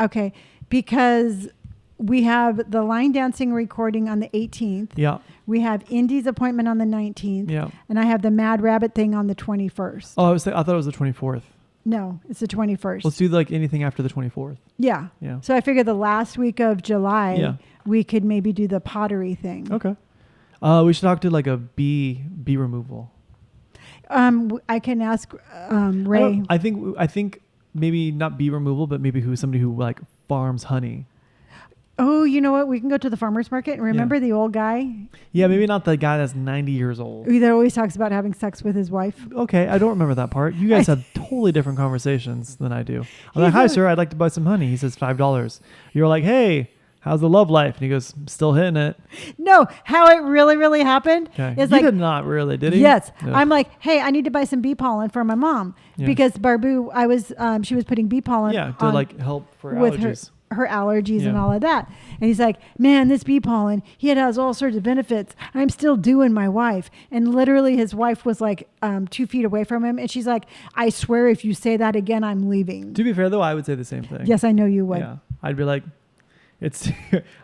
okay, because we have the line dancing recording on the 18th. Yeah. We have Indy's appointment on the 19th. Yeah. And I have the Mad Rabbit thing on the 21st. Oh, I thought it was the 24th. No, it's the 21st. Let's do like anything after the 24th. Yeah. Yeah. So I figured the last week of July, Yeah. we could maybe do the pottery thing. Okay. We should talk to like a bee removal. I can ask Ray. I think maybe not bee removal, but maybe somebody who like farms honey. Oh, you know what? We can go to the farmer's market and remember the old guy Yeah, maybe not the guy that's 90 years old. that always talks about having sex with his wife. Okay, I don't remember that part. You guys have totally different conversations than I do. I'm like, hi, sir, I'd like to buy some honey. He says $5. You're like, hey, how's the love life? And he goes, still hitting it. No, how it really, really happened Okay. is He like, did not really, did he? yes. Yeah. I'm like, hey, I need to buy some bee pollen for my mom Yeah. because Barbu, she was putting bee pollen Yeah, to on like help for with allergies. her allergies and Yeah. all of that. And he's like, man, this bee pollen, it has all sorts of benefits. I'm still doing my wife. And literally his wife was like 2 feet away from him. And she's like, I swear if you say that again, I'm leaving. To be fair, though, I would say the same thing. Yes, I know you would. Yeah. I'd be like,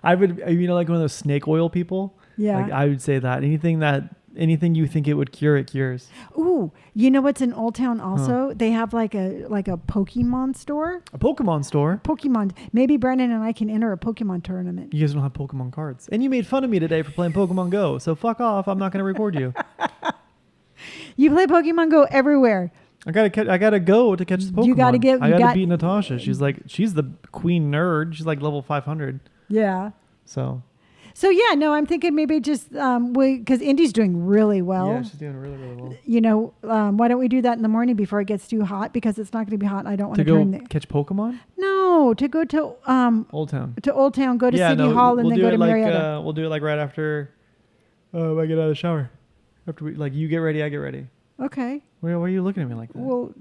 I would, like one of those snake oil people. Yeah. Like I would say that anything you think it would cure, it cures. Ooh, you know what's in Old Town also? They have like a Pokemon store. A Pokemon store. Pokemon. Maybe Brandon and I can enter a Pokemon tournament. You guys don't have Pokemon cards. And you made fun of me today for playing Pokemon Go. So fuck off. I'm not going to record you. You play Pokemon Go everywhere. I gotta go to catch the Pokemon. You gotta I gotta beat Natasha. She's the queen nerd. She's like level 500. Yeah. So yeah, no, I'm thinking maybe just because Indy's doing really well. yeah, she's doing really, really well. You know, why don't we do that in the morning before it gets too hot? Because it's not going to be hot. And I don't want To to go turn the catch Pokemon? no to go to Old Town. to Old Town, go to City Hall, and we'll then do go it to Marietta. we'll do it like right after I get out of the shower. After you get ready, I get ready. Okay. Why are you looking at me like that? Well,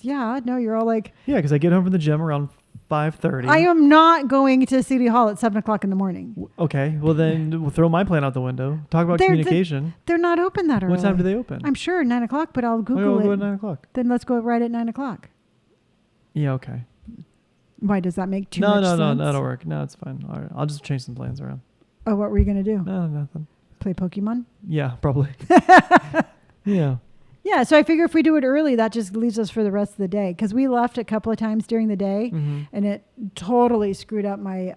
yeah. No, you're all like, Yeah, because I get home from the gym around 5:30. I am not going to City Hall at 7:00 in the morning. Okay, well then we'll throw my plan out the window. Talk about communication. They're not open that early. What time do they open? I'm sure 9:00, but I'll We'll Google go it. at 9 o'clock. Then let's go right at 9:00. Yeah, okay. Why does that make too much sense? No, that'll work. No, it's fine. All right, I'll just change some plans around. Oh, what were you going to do? No, nothing. Play Pokemon? Yeah, probably. Yeah. Yeah, so I figure if we do it early, that just leaves us for the rest of the day. Because we left a couple of times during the day, Mm-hmm. and it totally screwed up my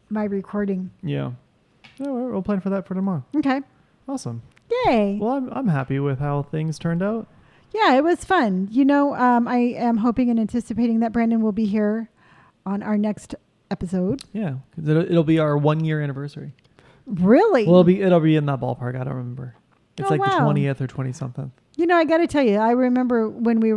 my recording. Yeah. Yeah, we'll plan for that for tomorrow. Okay. Awesome. Yay. Well, I'm happy with how things turned out. Yeah, it was fun. You know, I am hoping and anticipating that Brandon will be here on our next episode. Yeah, 'cause it'll be our 1-year anniversary. Really? Well, it'll be in that ballpark. I don't remember. It's Oh, like the wow. 20th or 20 something. You know, I got to tell you, I remember when we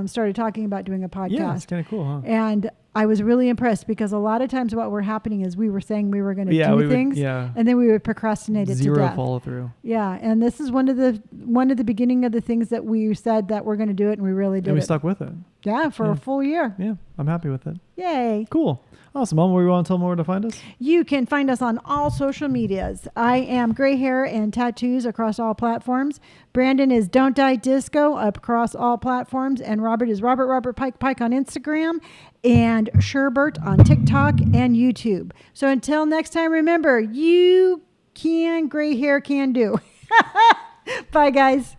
started talking about doing a podcast. Yeah, it's kind of cool, huh? And I was really impressed because a lot of times what were happening is we were saying we were going to do things and then we would procrastinate it to Zero death. follow through. Yeah. And this is one of the beginning of the things that we said that we're going to do it, and we really did And we it. stuck with it. Yeah, for a full year. Yeah, I'm happy with it. Yay. Cool. Awesome. Mom, where you want to tell them where to find us? You can find us on all social medias. I am Gray Hair and Tattoos across all platforms. Brandon is Don't Die Disco across all platforms. And Robert is Robert Pike on Instagram. And Sherbert on TikTok and YouTube. So until next time, remember, you can, gray hair can do. Bye, guys.